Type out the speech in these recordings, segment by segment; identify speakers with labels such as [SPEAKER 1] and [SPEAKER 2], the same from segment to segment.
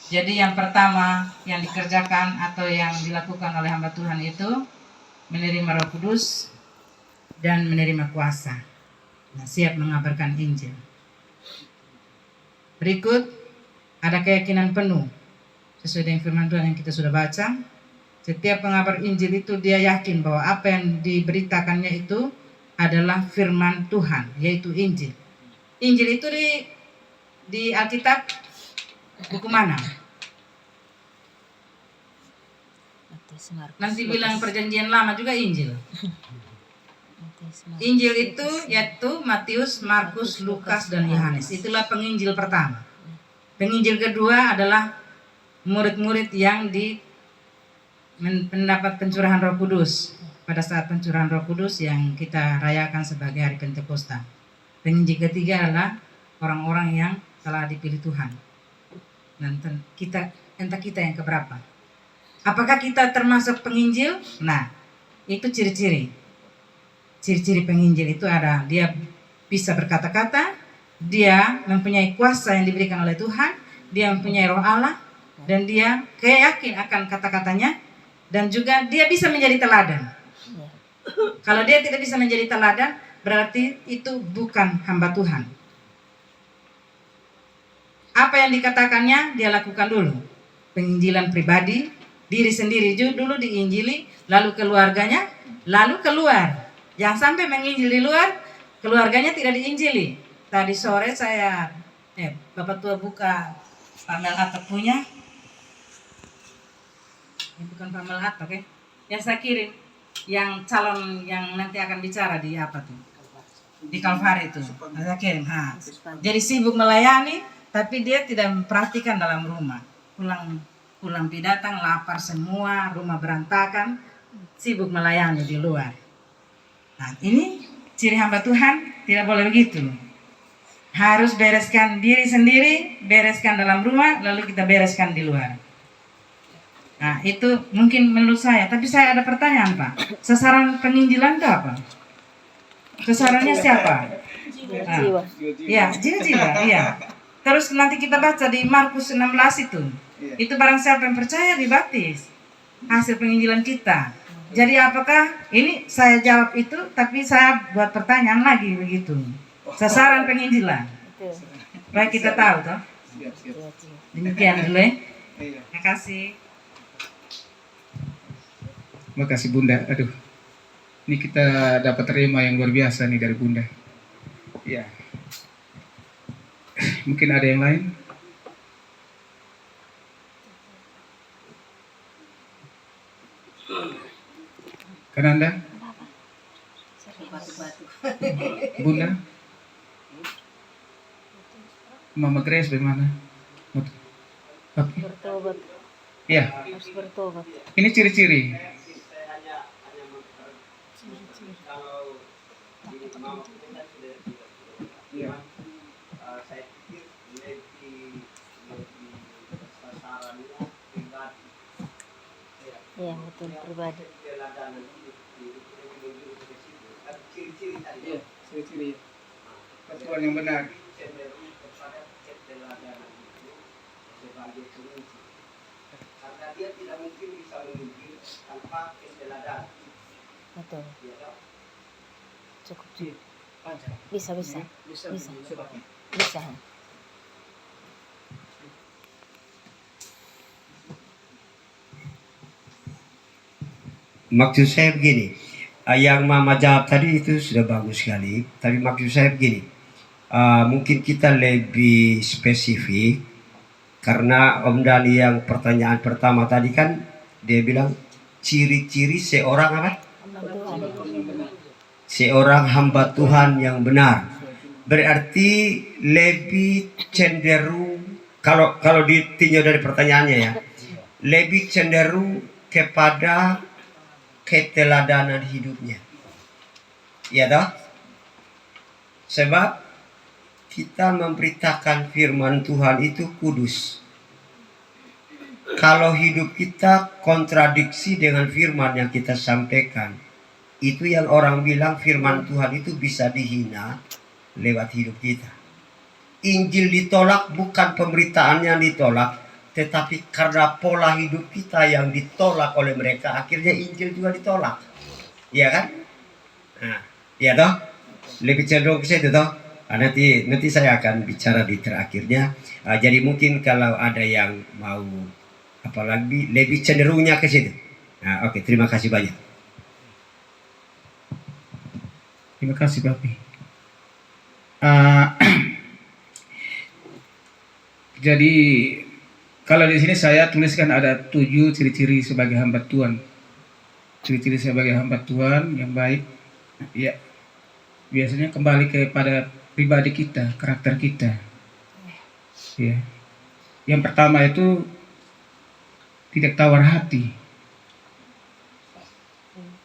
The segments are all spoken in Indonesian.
[SPEAKER 1] Jadi yang pertama yang dikerjakan atau yang dilakukan oleh hamba Tuhan itu menerima Roh Kudus dan menerima kuasa. Nah, siap mengabarkan Injil. Berikut ada keyakinan penuh sesuai dengan firman Tuhan yang kita sudah baca. Setiap pengabar Injil itu dia yakin bahwa apa yang diberitakannya itu adalah firman Tuhan, yaitu Injil. Injil itu di Alkitab buku mana? Nanti bilang perjanjian lama juga Injil. Injil itu yaitu Matius, Markus, Lukas, dan Yohanes. Itulah penginjil pertama. Penginjil kedua adalah murid-murid yang mendapat pencurahan Roh Kudus pada saat pencurahan Roh Kudus yang kita rayakan sebagai hari Pentakosta. Penginjil ketiga adalah orang-orang yang telah dipilih Tuhan. Dan entah kita yang keberapa. Apakah kita termasuk penginjil? Nah, itu ciri-ciri. Ciri-ciri penginjil itu ada dia bisa berkata-kata, dia mempunyai kuasa yang diberikan oleh Tuhan, dia mempunyai Roh Allah, dan dia yakin akan kata-katanya, dan juga dia bisa menjadi teladan. Kalau dia tidak bisa menjadi teladan, berarti itu bukan hamba Tuhan. Apa yang dikatakannya dia lakukan dulu. Penginjilan pribadi, diri sendiri dulu diinjili, lalu keluarganya, lalu keluar. Jangan sampai menginjil di luar, keluarganya tidak diinjili. Tadi sore saya, Bapak Tua buka Pamel Atok punya. Ini bukan Pamel Atok yang saya kirim, yang calon yang nanti akan bicara di apa tuh? Di Kalvari itu. Saya kirim. Jadi sibuk melayani, tapi dia tidak memperhatikan dalam rumah. Pulang datang lapar semua, rumah berantakan, sibuk melayani di luar. Nah, ini ciri hamba Tuhan, tidak boleh begitu. Harus bereskan diri sendiri, bereskan dalam rumah, lalu kita bereskan di luar. Nah, itu mungkin menurut saya, tapi saya ada pertanyaan, Pak. Sasaran penginjilan itu apa? Sasarannya siapa?
[SPEAKER 2] Jiwa.
[SPEAKER 1] Ya, jiwa-jiwa, iya. Terus nanti kita baca di Markus 16 itu. Itu barang siapa yang percaya dibaptis. Hasil penginjilan kita. Jadi apakah ini saya jawab itu, tapi saya buat pertanyaan lagi begitu. Sasaran penginjilan. Baik kita tahu toh. Demikian dulu ya. Terima kasih.
[SPEAKER 3] Terima kasih Bunda. Aduh, ini kita dapat terima yang luar biasa nih dari Bunda. Ya. Mungkin ada yang lain? Kananda? Bunda? Mama Grace bagaimana?
[SPEAKER 2] Bertobat.
[SPEAKER 3] Ya.
[SPEAKER 2] Harus bertobat.
[SPEAKER 3] Ini ciri-ciri.
[SPEAKER 2] Iya, betul, pribadi.
[SPEAKER 3] Ciri-ciri Tuhan yang benar.
[SPEAKER 4] Karena dia tidak mungkin bisa memimpin tanpa keteladanan.
[SPEAKER 2] Betul. Cukup. Bisa.
[SPEAKER 4] Maksud saya begini, yang Mama jawab tadi itu sudah bagus sekali. Tapi maksud saya begini, mungkin kita lebih spesifik. Karena Om Dani yang pertanyaan pertama tadi kan dia bilang ciri-ciri seorang apa? Seorang hamba Tuhan yang benar. Berarti lebih cenderung kalau ditinjau dari pertanyaannya ya, lebih cenderung kepada keteladanan hidupnya. Ya toh? Sebab kita memberitakan firman Tuhan itu kudus. Kalau hidup kita kontradiksi dengan firman yang kita sampaikan, itu yang orang bilang firman Tuhan itu bisa dihina lewat hidup kita. Injil ditolak bukan pemberitaan yang ditolak, tetapi karena pola hidup kita yang ditolak oleh mereka, akhirnya Injil juga ditolak. Iya kan? Nah, iya toh? Lebih cenderung ke situ toh? Nanti saya akan bicara di terakhirnya. Jadi mungkin kalau ada yang mau apalagi lebih cenderungnya ke situ. Nah, oke, terima kasih banyak.
[SPEAKER 3] Terima kasih Papi. Ah, jadi kalau di sini saya tuliskan ada 7 ciri-ciri sebagai hamba Tuhan. Ciri-ciri sebagai hamba Tuhan yang baik. Ya, biasanya kembali kepada pribadi kita, karakter kita. Ya. Yang pertama itu tidak tawar hati.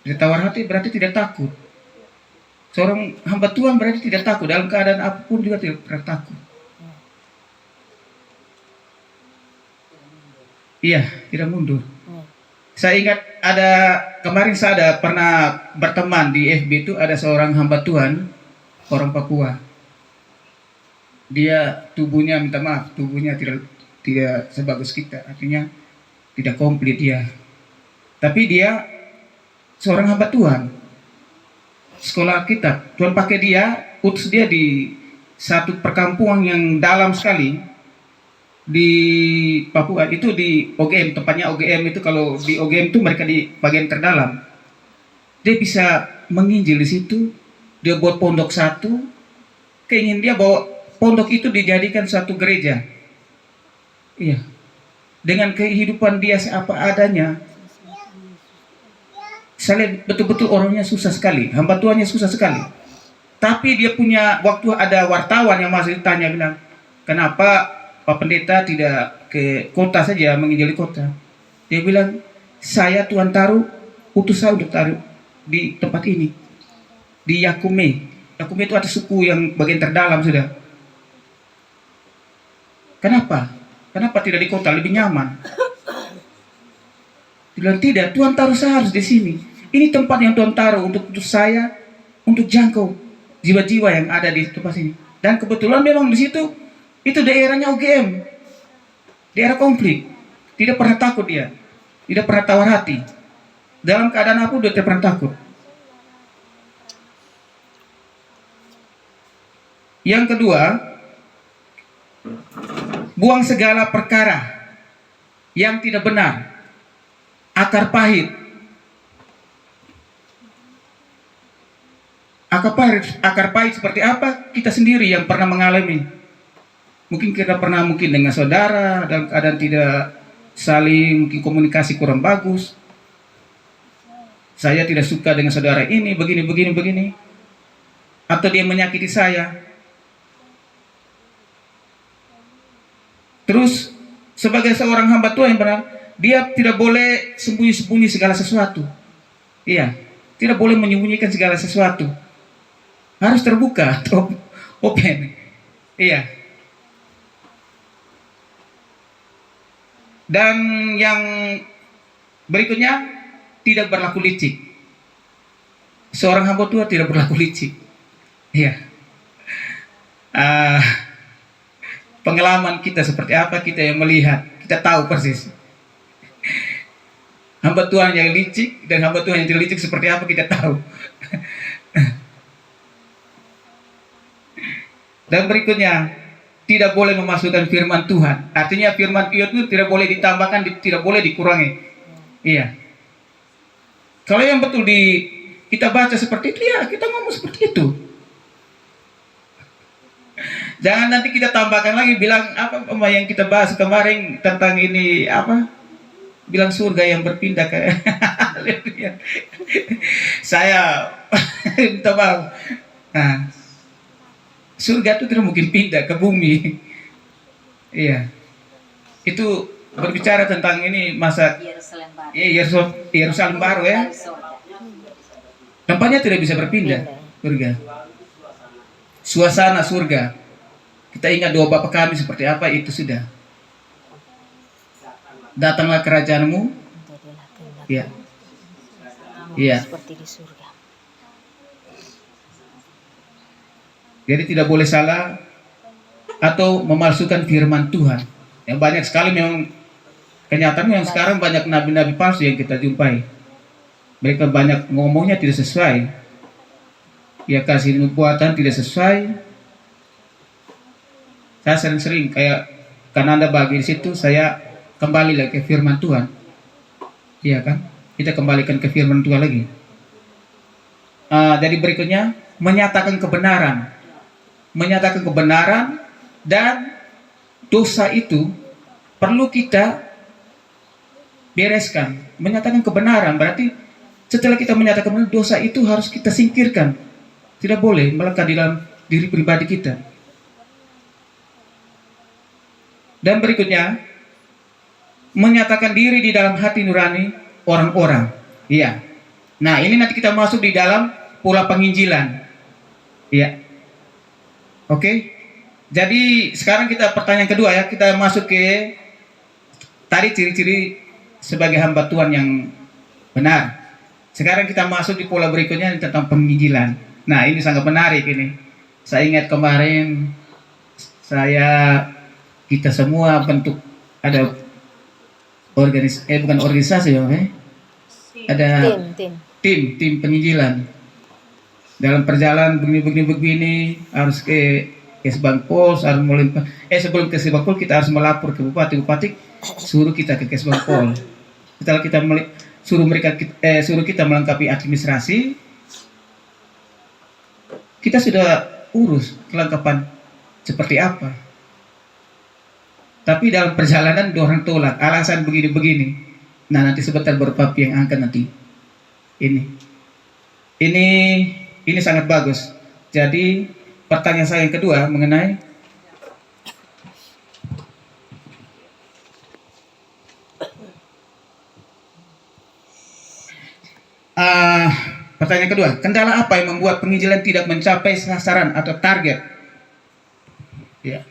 [SPEAKER 3] Tidak tawar hati berarti tidak takut. Seorang hamba Tuhan berarti tidak takut, dalam keadaan apapun juga tidak pernah takut. Iya, tidak mundur. Saya ingat kemarin saya pernah berteman di FB, itu ada seorang hamba Tuhan, orang Papua. Dia tubuhnya, minta maaf, tubuhnya tidak sebagus kita, artinya tidak komplit dia. Tapi dia seorang hamba Tuhan. Sekolah kita, Tuhan pakai dia, utus dia di satu perkampungan yang dalam sekali di Papua, itu di OGM, tempatnya OGM itu. Kalau di OGM itu mereka di bagian terdalam. Dia bisa menginjil di situ, dia buat pondok satu, keingin dia bawa pondok itu dijadikan satu gereja. Iya, dengan kehidupan dia seapa adanya. Saya lihat betul-betul orangnya susah sekali, hamba Tuhannya susah sekali. Tapi dia punya, waktu ada wartawan yang masih ditanya, bilang, kenapa Pak Pendeta tidak ke kota saja, menginjili kota? Dia bilang, saya Tuhan taruh, utus saya untuk taruh di tempat ini, di Yakume. Yakume itu ada suku yang bagian terdalam sudah. Kenapa? Kenapa tidak di kota, lebih nyaman? Dia bilang, tidak, Tuhan taruh saya harus di sini. Ini tempat yang Tuhan taruh untuk saya, untuk jangkau jiwa-jiwa yang ada di tempat sini. Dan kebetulan memang di situ, itu daerahnya UGM, daerah konflik. Tidak pernah takut dia, tidak pernah tawar hati. Dalam keadaan apa dia tidak pernah takut. Yang kedua, buang segala perkara yang tidak benar, akar pahit. Akar pahit seperti apa? Kita sendiri yang pernah mengalami. Mungkin kita pernah dengan saudara dalam keadaan tidak saling komunikasi kurang bagus. Saya tidak suka dengan saudara ini, begini. Atau dia menyakiti saya. Terus sebagai seorang hamba Tuhan yang benar, dia tidak boleh sembunyi-sembunyi segala sesuatu. Iya, tidak boleh menyembunyikan segala sesuatu. Harus terbuka atau open. Iya. Dan yang berikutnya, tidak berlaku licik. Seorang hamba Tuhan tidak berlaku licik. Iya. Pengalaman kita seperti apa, kita yang melihat, kita tahu persis. Hamba Tuhan yang licik dan hamba Tuhan yang tidak licik seperti apa, kita tahu. Dan berikutnya, tidak boleh memasukkan firman Tuhan. Artinya firman itu tidak boleh ditambahkan, tidak boleh dikurangi. Iya. Kalau yang betul kita baca seperti itu, ya kita ngomong seperti itu. Jangan nanti kita tambahkan lagi, bilang apa yang kita bahas kemarin tentang ini, bilang surga yang berpindah ke saya minta maaf. Nah, surga itu tidak mungkin pindah ke bumi. Iya. Itu berbicara tentang ini masa Yerusalem baru ya. Tempatnya tidak bisa berpindah, surga. Suasana surga. Kita ingat doa Bapa kami seperti apa, itu sudah. Datanglah kerajaanmu. Iya. Iya.
[SPEAKER 2] Seperti di surga.
[SPEAKER 3] Jadi tidak boleh salah atau memalsukan firman Tuhan. Yang banyak sekali memang Kenyataannya yang sekarang banyak nabi-nabi palsu yang kita jumpai. Mereka banyak ngomongnya tidak sesuai. Ya kasih nubuatan tidak sesuai. Saya sering-sering kayak karena Anda bagi di situ, saya kembali lagi ke firman Tuhan. Iya kan? Kita kembalikan ke firman Tuhan lagi. Jadi berikutnya menyatakan kebenaran. Menyatakan kebenaran dan dosa itu perlu kita bereskan. Menyatakan kebenaran berarti setelah kita menyatakan kebenaran, dosa itu harus kita singkirkan. Tidak boleh melekat di dalam diri pribadi kita. Dan berikutnya menyatakan diri di dalam hati nurani orang-orang. Iya. Nah, ini nanti kita masuk di dalam pola penginjilan. Iya. Oke. Jadi sekarang kita pertanyaan kedua ya, kita masuk ke tadi ciri-ciri sebagai hamba Tuhan yang benar. Sekarang kita masuk di pola berikutnya tentang penginjilan. Nah, ini sangat menarik ini. Saya ingat kemarin kita semua bentuk ada bukan organisasi ya, ada tim penginjilan. Dalam perjalanan begini harus ke Kesbangpol, harus mulai sebelum ke Kesbangpol kita harus melapor ke bupati suruh kita ke Kesbangpol. Setelah kita suruh kita melengkapi administrasi, kita sudah urus kelengkapan seperti apa. Tapi dalam perjalanan orang tolak, alasan begini-begini. Nah, nanti sebentar baru papi yang angkat nanti. Ini sangat bagus. Jadi pertanyaan saya yang kedua mengenai pertanyaan kedua, kendala apa yang membuat penginjilan tidak mencapai sasaran atau target? Ya.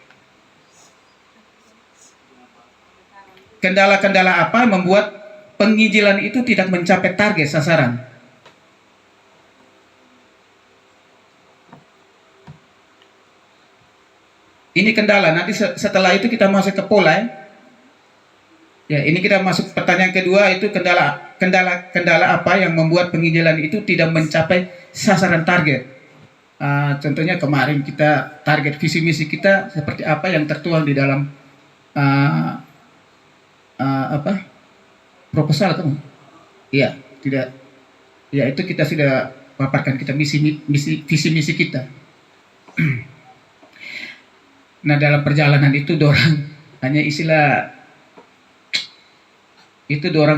[SPEAKER 3] Kendala-kendala apa yang membuat penginjilan itu tidak mencapai target sasaran? Ini kendala. Nanti setelah itu kita masuk ke pola. Ya, ini kita masuk pertanyaan kedua, itu kendala apa yang membuat penginjilan itu tidak mencapai sasaran target. Contohnya kemarin kita target visi misi kita seperti apa yang tertuang di dalam proposal kan? Iya, tidak. Ya, itu kita sudah paparkan kita visi misi kita. Nah, dalam perjalanan itu dorang hanya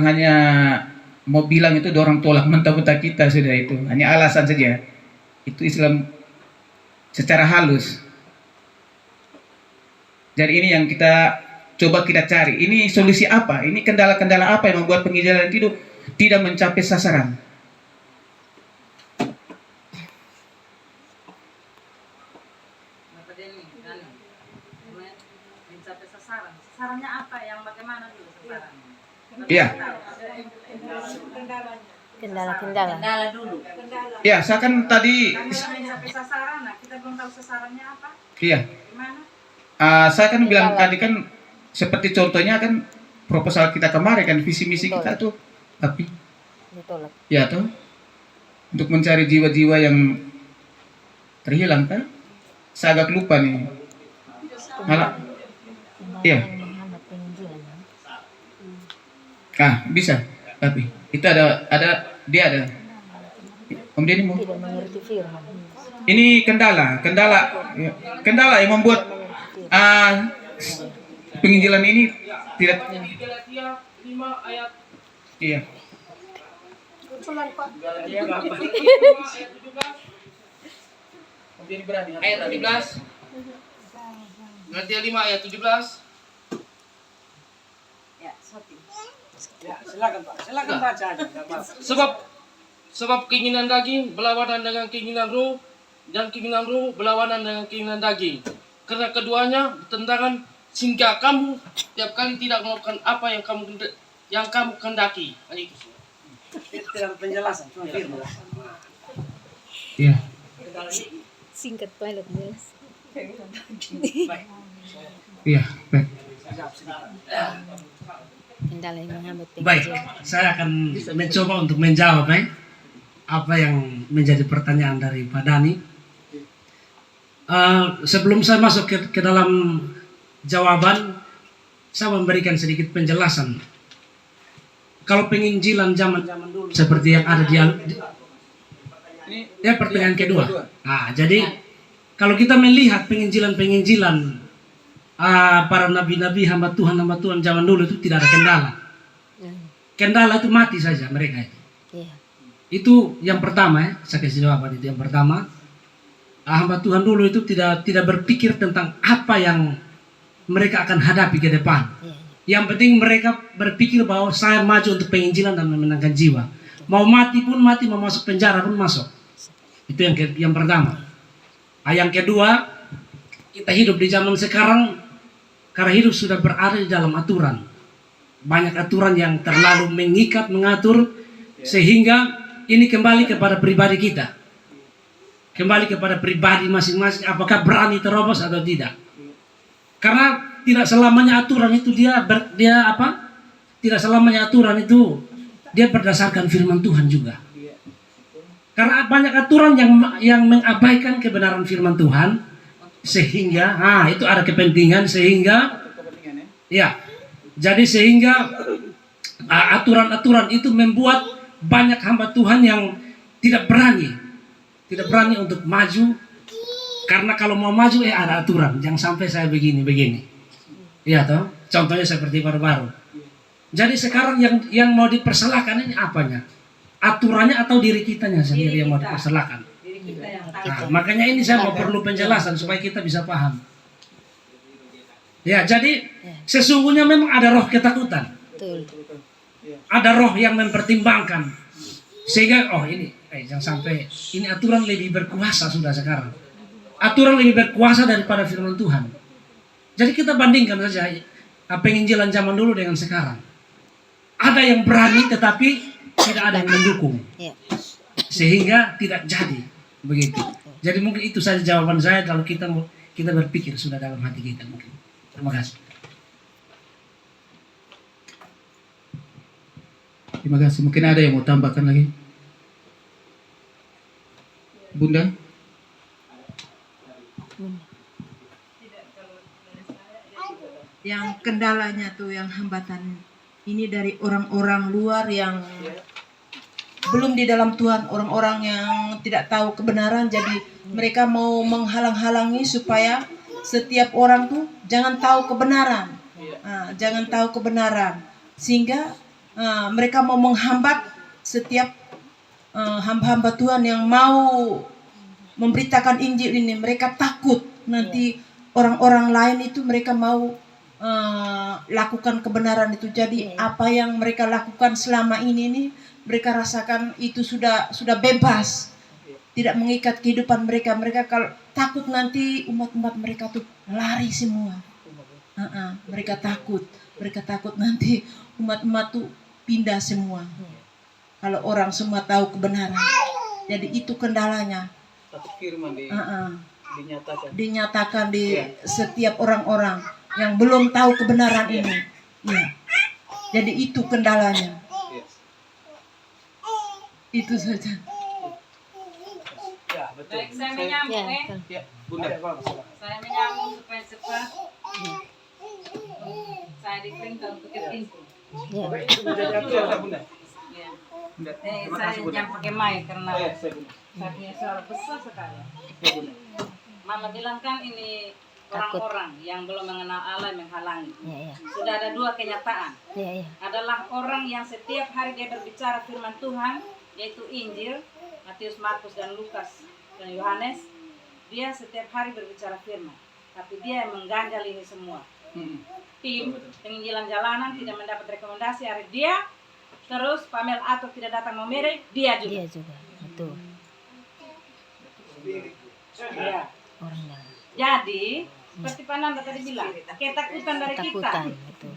[SPEAKER 3] hanya mau bilang itu dorang tolak mentah-mentah kita sudah, itu hanya alasan saja. Itu Islam secara halus. Jadi ini yang kita coba kita cari. Ini solusi apa? Ini kendala-kendala apa yang membuat penginjilan itu tidak mencapai sasaran?
[SPEAKER 1] Mencapai sasaran. Sasarannya apa? Yang bagaimana dulu sasarannya?
[SPEAKER 3] Iya.
[SPEAKER 2] Kendala
[SPEAKER 1] dulu.
[SPEAKER 3] Ya, saya kan tadi.
[SPEAKER 1] Kami mencapai sasaran, nah kita belum tahu sasarannya apa.
[SPEAKER 3] Iya.
[SPEAKER 1] Gimana?
[SPEAKER 3] Saya kan bilang tadi kan seperti contohnya kan proposal kita kemarin kan visi misi kita tuh tapi
[SPEAKER 2] ditolak.
[SPEAKER 3] ya tuh untuk mencari jiwa-jiwa yang terhilang kan. Saya agak lupa nih. Malah. Iya. Bisa. Tapi itu ada dia ada. Om Denny mau.
[SPEAKER 2] Tidak mengerti firman.
[SPEAKER 3] Ini kendala yang membuat penginjilan ini tidak. Iya. Om Denny berani.
[SPEAKER 5] Ayat 17. Galatia 5 ayat 17.
[SPEAKER 6] Ya, silakan Pak. Silakan baca aja.
[SPEAKER 5] Sebab keinginan daging berlawanan dengan keinginan roh, dan keinginan roh berlawanan dengan keinginan daging. Karena keduanya bertentangan sehingga kamu tiap kali tidak melakukan apa yang kamu kehendaki. Itu.
[SPEAKER 6] Tidak penjelasan, cuma firman.
[SPEAKER 3] Iya.
[SPEAKER 2] Singkat pilot jelas.
[SPEAKER 3] Iya. Baik.
[SPEAKER 2] Kendala yang menghambat
[SPEAKER 6] Baik,
[SPEAKER 2] penginjilan.
[SPEAKER 6] saya akan mencoba untuk menjawab apa yang menjadi pertanyaan dari Pak Dani. Sebelum saya masuk ke dalam jawaban, saya memberikan sedikit penjelasan. Kalau penginjilan zaman dulu seperti yang ada di ya pertanyaan kedua. Nah, jadi kalau kita melihat penginjilan para nabi-nabi hamba Tuhan zaman dulu itu tidak ada kendala. Kendala itu mati saja mereka itu.
[SPEAKER 2] Iya.
[SPEAKER 6] Itu yang pertama saya kasih jawaban itu yang pertama. Hamba Tuhan dulu itu tidak berpikir tentang apa yang mereka akan hadapi ke depan.
[SPEAKER 2] Iya.
[SPEAKER 6] Yang penting mereka berpikir bahwa saya maju untuk penginjilan dan memenangkan jiwa. Mau mati pun mati, mau masuk penjara pun masuk. Itu yang pertama. Yang kedua, kita hidup di zaman sekarang karena hidup sudah berada di dalam aturan. Banyak aturan yang terlalu mengikat, mengatur, sehingga ini kembali kepada pribadi kita. Kembali kepada pribadi masing-masing, apakah berani terobos atau tidak. Karena tidak selamanya aturan itu tidak selamanya aturan itu dia berdasarkan firman Tuhan juga. Karena banyak aturan yang mengabaikan kebenaran firman Tuhan, sehingga itu ada kepentingan sehingga ya. Jadi sehingga aturan-aturan itu membuat banyak hamba Tuhan yang tidak berani untuk maju, karena kalau mau maju ada aturan, jangan sampai saya begini. Iya toh, contohnya seperti baru-baru. Jadi sekarang yang mau dipersalahkan ini apanya? Aturannya atau diri kitanya sendiri yang mau dipersalahkan? Makanya ini saya mau perlu penjelasan supaya kita bisa paham. Ya, jadi sesungguhnya memang ada roh ketakutan.
[SPEAKER 2] Betul.
[SPEAKER 6] Ada roh yang mempertimbangkan. Sehingga ini jangan sampai ini aturan lebih berkuasa sudah sekarang. Aturan lebih berkuasa daripada firman Tuhan. Jadi kita bandingkan saja penginjilan zaman dulu dengan sekarang. Ada yang berani tetapi tidak ada yang mendukung.
[SPEAKER 2] Iya.
[SPEAKER 6] Sehingga tidak jadi begitu. Jadi mungkin itu saja jawaban saya kalau kita berpikir sudah dalam hati kita mungkin. Terima kasih.
[SPEAKER 3] Terima kasih. Mungkin ada yang mau tambahkan lagi? Bunda?
[SPEAKER 7] Yang kendalanya tuh yang hambatan ini dari orang-orang luar yang belum di dalam Tuhan, orang-orang yang tidak tahu kebenaran, jadi mereka mau menghalang-halangi supaya setiap orang tuh jangan tahu kebenaran, sehingga mereka mau menghambat setiap hamba-hamba Tuhan yang mau memberitakan Injil ini. Mereka takut nanti orang-orang lain itu mereka mau lakukan kebenaran itu. Jadi apa yang mereka lakukan selama ini nih, mereka rasakan itu sudah bebas, tidak mengikat kehidupan mereka. Mereka kalau takut nanti umat-umat mereka tuh lari semua. Mereka takut nanti umat-umat tuh pindah semua. Kalau orang semua tahu kebenaran, jadi itu kendalanya.
[SPEAKER 3] Satu firman
[SPEAKER 7] dinyatakan di setiap orang-orang yang belum tahu kebenaran ini. Ya. Jadi itu kendalanya. Itu saja.
[SPEAKER 3] Ya, betul.
[SPEAKER 1] Baik, saya menyambung
[SPEAKER 2] Ya,
[SPEAKER 3] Bunda.
[SPEAKER 1] Saya menyambung supaya cepat. Saya diperintah untuk ke pintu.
[SPEAKER 2] ya.
[SPEAKER 3] Bunda.
[SPEAKER 1] Ya.
[SPEAKER 3] Bunda.
[SPEAKER 1] Saya jangan pakai mic karena
[SPEAKER 3] Saya Bunda.
[SPEAKER 1] saya punya suara besar sekali.
[SPEAKER 3] Saya Bunda.
[SPEAKER 1] Mama bilang kan ini orang-orang yang belum mengenal Allah menghalangi.
[SPEAKER 2] Ya.
[SPEAKER 1] Sudah ada dua kenyataan.
[SPEAKER 2] Ya.
[SPEAKER 1] Adalah orang yang setiap hari dia berbicara firman Tuhan, yaitu Injil, Matius, Markus, dan Lukas, dan Yohanes. Dia setiap hari berbicara firman, tapi dia yang mengganjal ini semua. Tim penginjilan jalanan tidak mendapat rekomendasi hari dia, terus Pamel Atok tidak datang memere, dia juga.
[SPEAKER 2] Dia juga. Betul.
[SPEAKER 1] Ya.
[SPEAKER 2] Orang yang
[SPEAKER 1] Jadi seperti Pak Nanda tadi bilang, ketakutan dari kita,
[SPEAKER 2] ketakutan. Betul.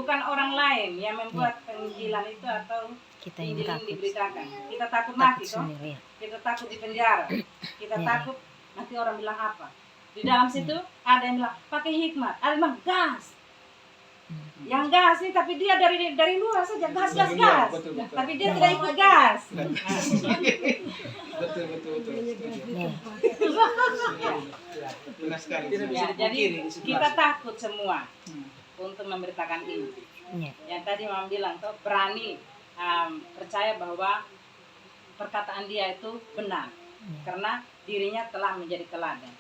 [SPEAKER 1] bukan orang lain yang membuat penginjilan itu atau
[SPEAKER 2] Kita yang
[SPEAKER 1] Injil ini
[SPEAKER 2] takut.
[SPEAKER 1] diberitakan. Kita takut mati,
[SPEAKER 2] Takut
[SPEAKER 1] toh?
[SPEAKER 2] sendiri. Ya.
[SPEAKER 1] Kita takut di penjara, kita
[SPEAKER 2] Ya.
[SPEAKER 1] takut nanti orang bilang apa. Di dalam situ ada yang bilang pakai hikmat, ada yang bilang gas. Yang gas nih, tapi dia dari luar saja gas. Tapi dia tidak ikut gas. Ya, jadi kita takut semua untuk memberitakan ini. Yang tadi Mama bilang tuh berani percaya bahwa perkataan dia itu benar, karena dirinya telah menjadi teladan.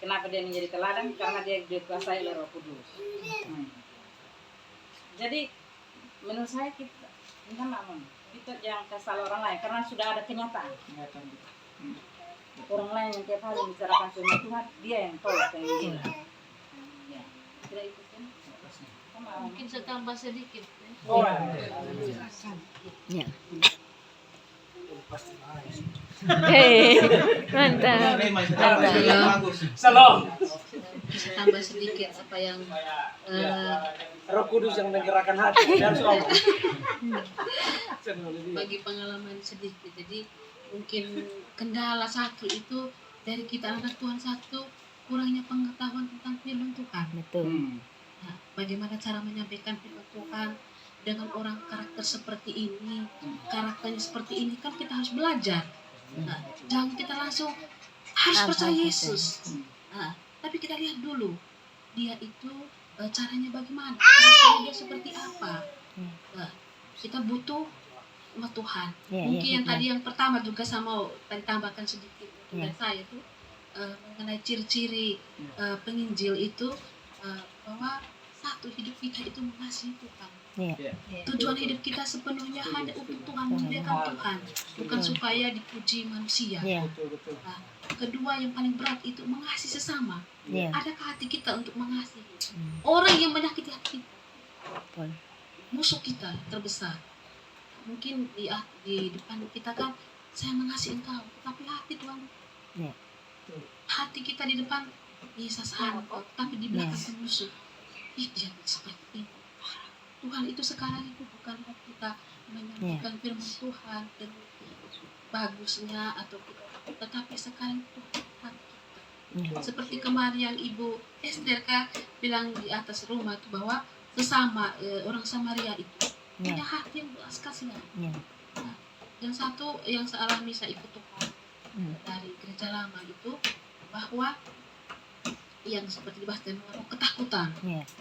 [SPEAKER 1] Kenapa dia menjadi teladan? Karena dia dikuasai oleh Roh Kudus. Jadi menurut saya kita jangan kasih orang lain, karena sudah ada kenyataan. Orang lain yang tiap hari bicarakan firman Tuhan, dia yang tolak Injil. Ya, tidak itu kan?
[SPEAKER 8] Mungkin saya tambah sedikit.
[SPEAKER 2] Ya. Mantap.
[SPEAKER 6] Salam.
[SPEAKER 8] Saya tambah sedikit apa yang
[SPEAKER 6] Roh Kudus yang menggerakkan hati dan suami.
[SPEAKER 8] bagi pengalaman sedikit. Jadi mungkin kendala satu itu dari kita anak Tuhan, satu kurangnya pengetahuan tentang firman Tuhan.
[SPEAKER 2] Betul.
[SPEAKER 8] Nah, bagaimana cara menyampaikan firman Tuhan dengan orang karakter seperti ini, karakternya seperti ini, kan kita harus belajar. Nah, jangan kita langsung harus percaya Yesus. Nah, tapi kita lihat dulu dia itu caranya bagaimana, karakternya dia seperti apa. Nah, kita butuh sama Tuhan. Mungkin yang tadi yang pertama juga sama tadi tambahkan sedikit dari saya tuh mengenai ciri-ciri penginjil itu bahwa satu, hidup kita itu mengasihi Tuhan. Tujuan hidup kita sepenuhnya hanya untuk Tuhan, memuliakan Tuhan, bukan supaya dipuji manusia. Nah, kedua yang paling berat itu mengasihi sesama. Adakah hati kita untuk mengasihi orang yang menyakiti hati kita? Musuh kita terbesar. Mungkin di depan kita kan saya mengasihi engkau, tapi hati Tuhan, hati kita di depan Yesus engkau, tapi di belakang musuh. Jangan seperti itu. Tuhan itu sekarang itu bukan kita menyampaikan firman Tuhan dan bagusnya atau tetapi sekarang itu hati kita. Seperti kemarin yang Ibu Esther bilang di atas rumah itu bahwa sesama orang Samaria itu punya hati yang belas kasihan. Nah, dan satu yang saya alami, saya ikut Tuhan dari gereja lama itu, bahwa yang seperti dibahas dengan roh ketakutan.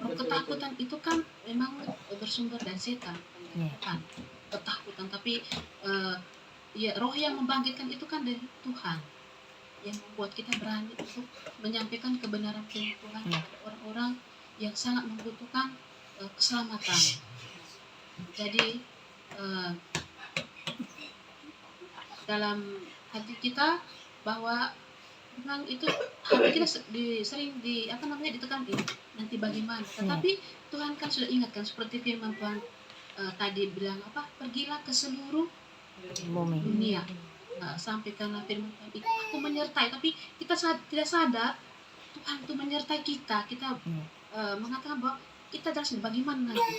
[SPEAKER 8] Roh ketakutan itu kan memang bersumber dari setan, kan? Ketakutan, tapi ya roh yang membangkitkan itu kan dari Tuhan, yang membuat kita berani untuk menyampaikan kebenaran firman Tuhan kepada orang-orang yang sangat membutuhkan keselamatan. Jadi dalam hati kita bahwa memang itu hati kita sering ditekan nanti bagaimana. Tetapi Tuhan kan sudah ingatkan seperti firman Tuhan tadi bilang pergilah ke seluruh dunia, sampaikanlah firman Tuhan itu, aku menyertai. Tapi kita tidak sadar Tuhan itu menyertai kita. Kita mengatakan bahwa kita harus bagaimana nanti.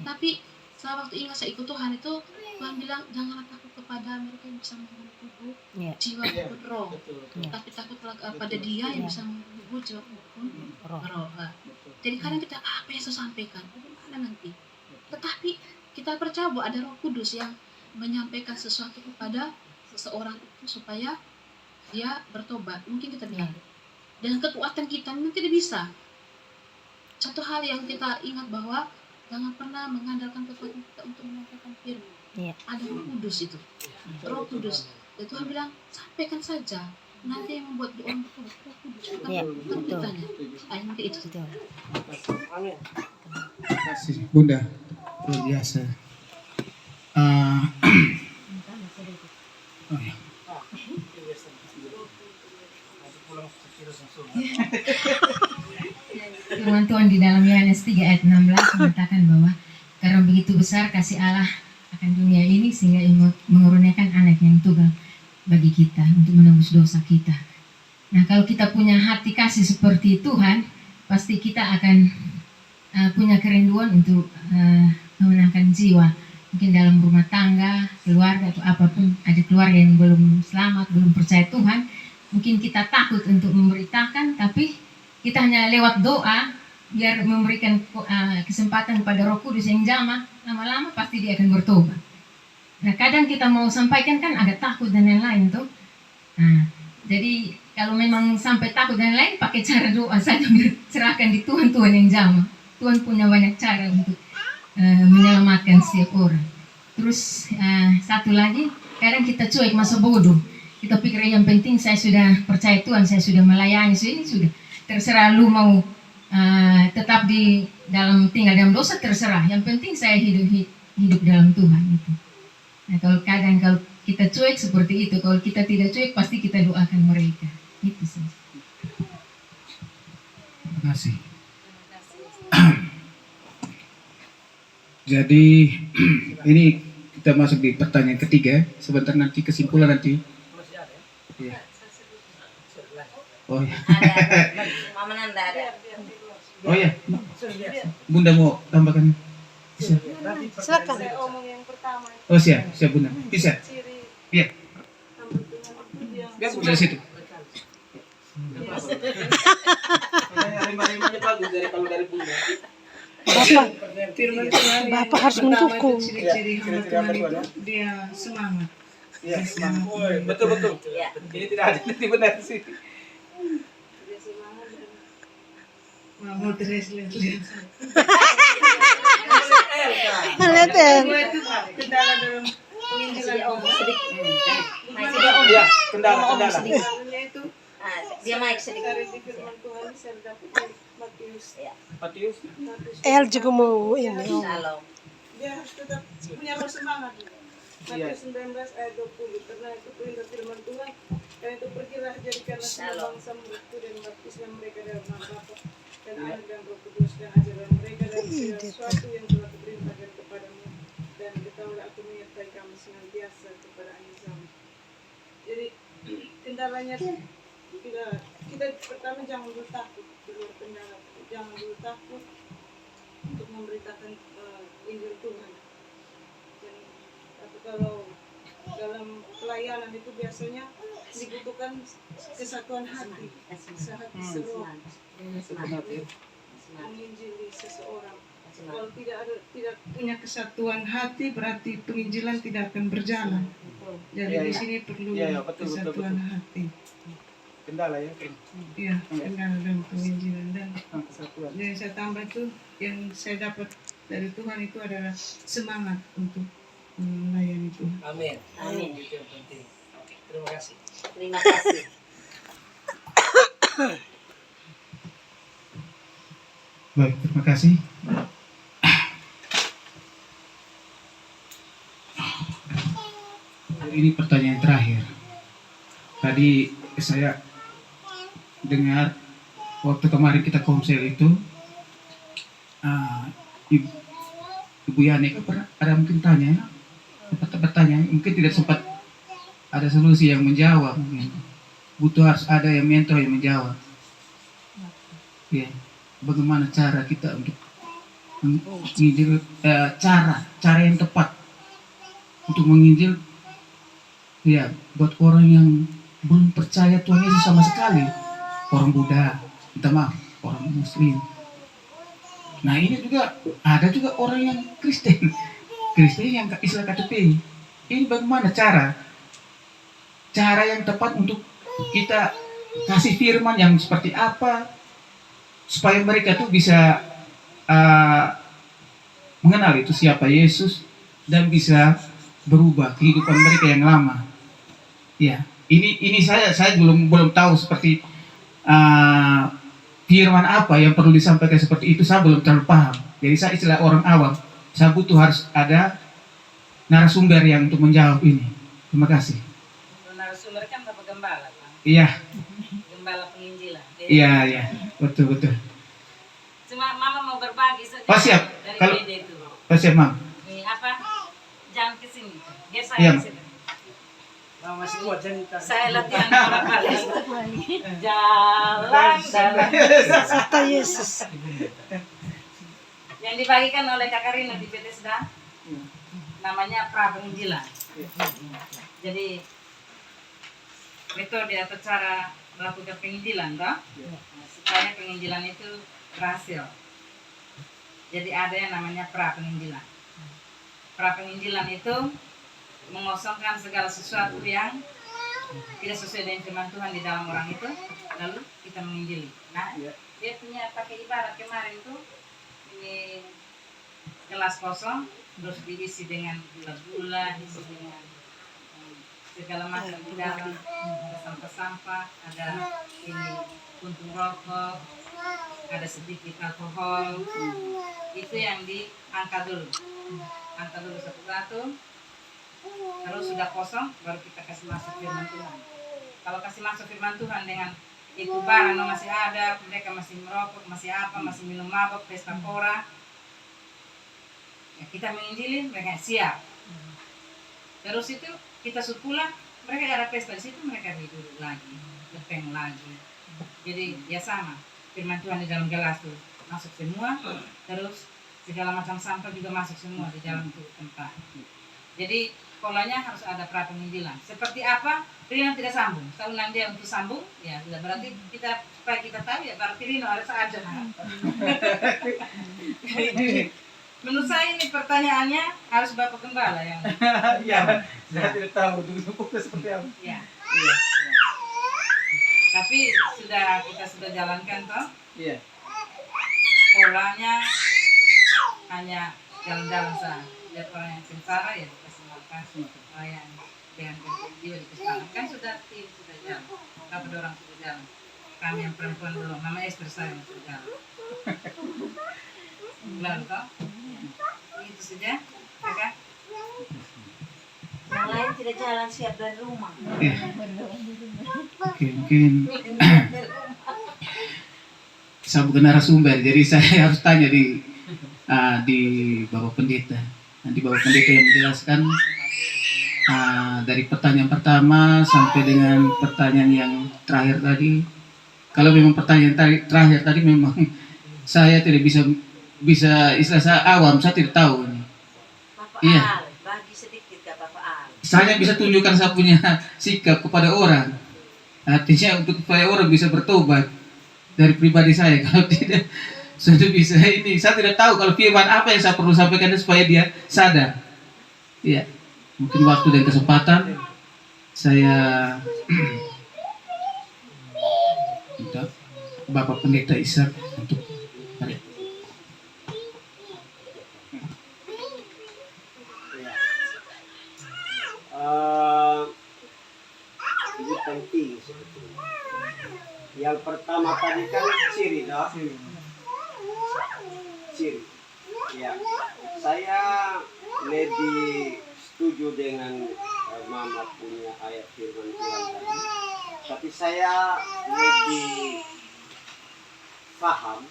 [SPEAKER 8] Tapi setelah waktu ingat saya ikut Tuhan itu, Tuhan bilang janganlah takut kepada mereka yang bisa membunuh tubuh, jiwa maupun roh, tapi takutlah pada Dia yang bisa membunuh jiwa maupun roh. Jadi kadang kita apa yang saya sampaikan, bagaimana nanti? Tetapi kita percaya bahwa ada Roh Kudus yang menyampaikan sesuatu kepada seseorang itu supaya dia bertobat. Mungkin kita bilang dengan kekuatan kita memang tidak bisa. Satu hal yang kita ingat bahwa jangan pernah mengandalkan kekuatan kita untuk menyampaikan firman. Ada Roh Kudus itu, Roh Kudus. Dan Tuhan bilang sampaikan saja. Nanti yang membuat doa itu Roh Kudus, bukan kitanya. Mungkin itu.
[SPEAKER 6] Amin.
[SPEAKER 3] Terima kasih Bunda, luar biasa.
[SPEAKER 9] Firman Tuhan di dalam Yohanes 3 ayat 16 mengatakan bahwa karena begitu besar kasih Allah akan dunia ini sehingga Ia mengurniakan anak yang tunggal bagi kita untuk menembus dosa kita. Nah, kalau kita punya hati kasih seperti Tuhan, pasti kita akan punya kerinduan untuk memenangkan jiwa. Mungkin dalam rumah tangga, keluarga atau apapun, ada keluarga yang belum selamat, belum percaya Tuhan. Mungkin kita takut untuk memberitakan, tapi kita hanya lewat doa biar memberikan kesempatan kepada Roh Kudus yang jamah, lama-lama pasti dia akan bertobat. Nah, kadang kita mau sampaikan kan agak takut dan lain-lain tuh. Nah, jadi kalau memang sampai takut dan lain, pakai cara doa saja, serahkan di Tuhan, Tuhan yang jamah. Tuhan punya banyak cara untuk menyelamatkan setiap orang. Terus satu lagi, kadang kita cuek, masa bodoh. Kita pikir yang penting saya sudah percaya Tuhan, saya sudah melayani, ini sudah. Terserah lu mau tetap di dalam tinggal dalam dosa, terserah. Yang penting saya hidup dalam Tuhan itu. Nah, kalau kita cuek seperti itu, kalau kita tidak cuek pasti kita doakan mereka. Itu sih.
[SPEAKER 3] Terima kasih. Jadi ini kita masuk di pertanyaan ketiga. Sebentar nanti kesimpulan nanti. Iya. Oh ya.
[SPEAKER 2] Mama Nanda ada.
[SPEAKER 3] Oh ya. Bunda mau tambahkan? Bisa.
[SPEAKER 2] Silakan.
[SPEAKER 3] Oh siap Bunda. Bisa. Iya. Biar Bunda di situ.
[SPEAKER 5] Lima-limanya bagus dari kalau dari Bunda.
[SPEAKER 1] Firman Tuhan
[SPEAKER 2] Bapak harus mendukung.
[SPEAKER 1] Ciri-ciri hamba Tuhan itu dia semangat.
[SPEAKER 5] Iya, semangat. Betul. Ini tidak ada nanti benar sih.
[SPEAKER 1] Mau terus lihat.
[SPEAKER 2] Lihat
[SPEAKER 1] Itu kendala dalam penginjilan.
[SPEAKER 5] Iya, kendala.
[SPEAKER 1] Itu
[SPEAKER 2] dia mic sedikit.
[SPEAKER 1] dari firman Tuhan saya dapat
[SPEAKER 5] Matius.
[SPEAKER 2] El juga mau ini.
[SPEAKER 8] Shalom.
[SPEAKER 1] dia harus tetap punya semangat. Matius 19 ayat 20, karena itu perintah firman Tuhan, karena itu pergilah jadikanlah semua bangsa muridku dan baptislah mereka dalam nama Bapa dan Anak dan Roh Kudus, dan ajarlah mereka dari segala sesuatu yang telah kuperintahkan kepadamu, dan ketahuilah aku menyertai kamu senantiasa kepada akhir zaman. Jadi kendalanya kita pertama jangan dulu takut, keluar kendala, jangan dulu takut untuk memberitakan Injil Tuhan. Tapi kalau dalam pelayanan itu biasanya dibutuhkan kesatuan hati, sehati seruah, menginjili seseorang. Kalau tidak punya kesatuan hati, berarti penginjilan tidak akan berjalan. Jadi di sini perlu kesatuan hati.
[SPEAKER 5] Kendala ya.
[SPEAKER 1] Iya, kendala dalam penginjilan. Dan
[SPEAKER 5] Kesatuan.
[SPEAKER 1] yang saya tambah itu, yang saya dapat dari Tuhan itu adalah semangat untuk melayani Tuhan.
[SPEAKER 6] Amin.
[SPEAKER 2] Amin.
[SPEAKER 6] Itu yang penting. Terima kasih.
[SPEAKER 2] Terima kasih.
[SPEAKER 3] Baik, terima kasih. Ini pertanyaan terakhir. Tadi saya dengar waktu kemarin kita konsel itu, Ibu Yani pernah ada mungkin bertanya, mungkin tidak sempat ada solusi yang menjawab. Mungkin butuh harus ada yang mentor yang menjawab. Ya, bagaimana cara kita untuk menginjil, cara yang tepat untuk menginjil, ya, buat orang yang belum percaya Tuhan Yesus sama sekali, orang Buddha, minta maaf, orang Muslim. Nah ini juga ada juga orang yang Kristen yang istilah KTP. Ini bagaimana cara yang tepat untuk kita kasih firman yang seperti apa supaya mereka tuh bisa mengenal itu siapa Yesus dan bisa berubah kehidupan mereka yang lama. Ya, ini saya belum tahu seperti firman apa yang perlu disampaikan seperti itu, saya belum terlalu paham. Jadi saya istilah orang awam, saya butuh harus ada narasumber yang untuk menjawab ini. Terima kasih.
[SPEAKER 1] Narasumber kan Bapak Gembala, Pak.
[SPEAKER 3] Iya.
[SPEAKER 1] Gembala penginjilan.
[SPEAKER 3] Iya, betul.
[SPEAKER 1] Cuma Mama mau berbagi saja.
[SPEAKER 3] Oh, siap.
[SPEAKER 1] Dari
[SPEAKER 3] Kalau-
[SPEAKER 1] ide itu.
[SPEAKER 3] Siap, Mam.
[SPEAKER 1] Ini apa? Jangan kesini. Biar
[SPEAKER 3] Iya.
[SPEAKER 1] saya kesini.
[SPEAKER 6] Mama masih kuat cerita.
[SPEAKER 1] Saya latihan berapa kali. Jalan.
[SPEAKER 2] Serta Yesus.
[SPEAKER 1] Yang dibagikan oleh Kak Karina di Bethesda, namanya pra penginjilan. Jadi metode atau cara melakukan penginjilan, toh? Supaya penginjilan itu berhasil. Jadi ada yang namanya pra penginjilan. Pra penginjilan itu mengosongkan segala sesuatu yang tidak sesuai dengan firman Tuhan di dalam orang itu, lalu kita menginjili. Nah, dia punya pakai ibarat kemarin itu, ini gelas kosong, terus diisi dengan gula-gula, diisi dengan segala macam di dalam, ada sampah-sampah, ada ini puntung rokok, ada sedikit alkohol. Itu yang diangkat dulu, angkat dulu satu-satu. Terus sudah kosong, baru kita kasih masuk firman Tuhan. Kalau kasih masuk firman Tuhan dengan itu barang masih ada, mereka masih merokok, masih apa, masih minum mabok, pesta pora, ya, kita menginjili, mereka siap. Terus itu kita pulang, mereka ada pesta di situ, mereka duduk lagi, lepeng lagi. Jadi ya sama, firman Tuhan di dalam gelas tuh masuk semua, terus segala macam sampah juga masuk semua di dalam itu tempat. Jadi polanya harus ada pra penginjilan. Seperti apa? Rino tidak sambung. Kalau dia untuk sambung, ya sudah berarti kita supaya kita tahu ya berarti Rino harus ada. Menurut saya ini pertanyaannya harus Bapak Gembala yang.
[SPEAKER 3] Iya, saya tidak tahu dulu seperti apa.
[SPEAKER 1] Ya. Tapi kita sudah jalankan toh.
[SPEAKER 3] Iya.
[SPEAKER 1] Polanya hanya jalan-jalan saja. Lihat orang yang sengsara ya dikasih makan, orang yang dengan gangguan jiwa dikasih makan. Kan sudah jalan. Berapa orang sudah jalan. Kami yang perempuan belum. Nama Esther saya yang sudah jalan. Lalu toh. Itu saja, kakak.
[SPEAKER 2] Yang lain tidak jalan siap dari rumah.
[SPEAKER 3] Ya. Oke, mungkin saya bukan narasumber, jadi saya harus tanya di Bapak Pendeta. Nanti Bapak Pendeta yang menjelaskan dari pertanyaan pertama sampai dengan pertanyaan yang terakhir tadi. Kalau memang pertanyaan terakhir tadi memang saya tidak bisa istilah saya awam, saya tidak tahu ini.
[SPEAKER 2] Bapak
[SPEAKER 3] Iya.
[SPEAKER 2] Al, bagi sedikit ke Bapak Al.
[SPEAKER 3] Saya bisa tunjukkan saya punya sikap kepada orang. Artinya untuk supaya orang bisa bertobat dari pribadi saya. Kalau tidak, sudah bisa ini. Saya tidak tahu kalau firman apa yang saya perlu sampaikan supaya dia sadar. Iya. Mungkin waktu dan kesempatan saya minta Bapak Pendeta Ishak untuk mari.
[SPEAKER 4] Ini penting sebetulnya. Yang pertama tadi kan ciri, dah. Ciri. Ya, saya lebih setuju dengan Mama punya ayat firman Tuhan tadi. Tapi saya lebih paham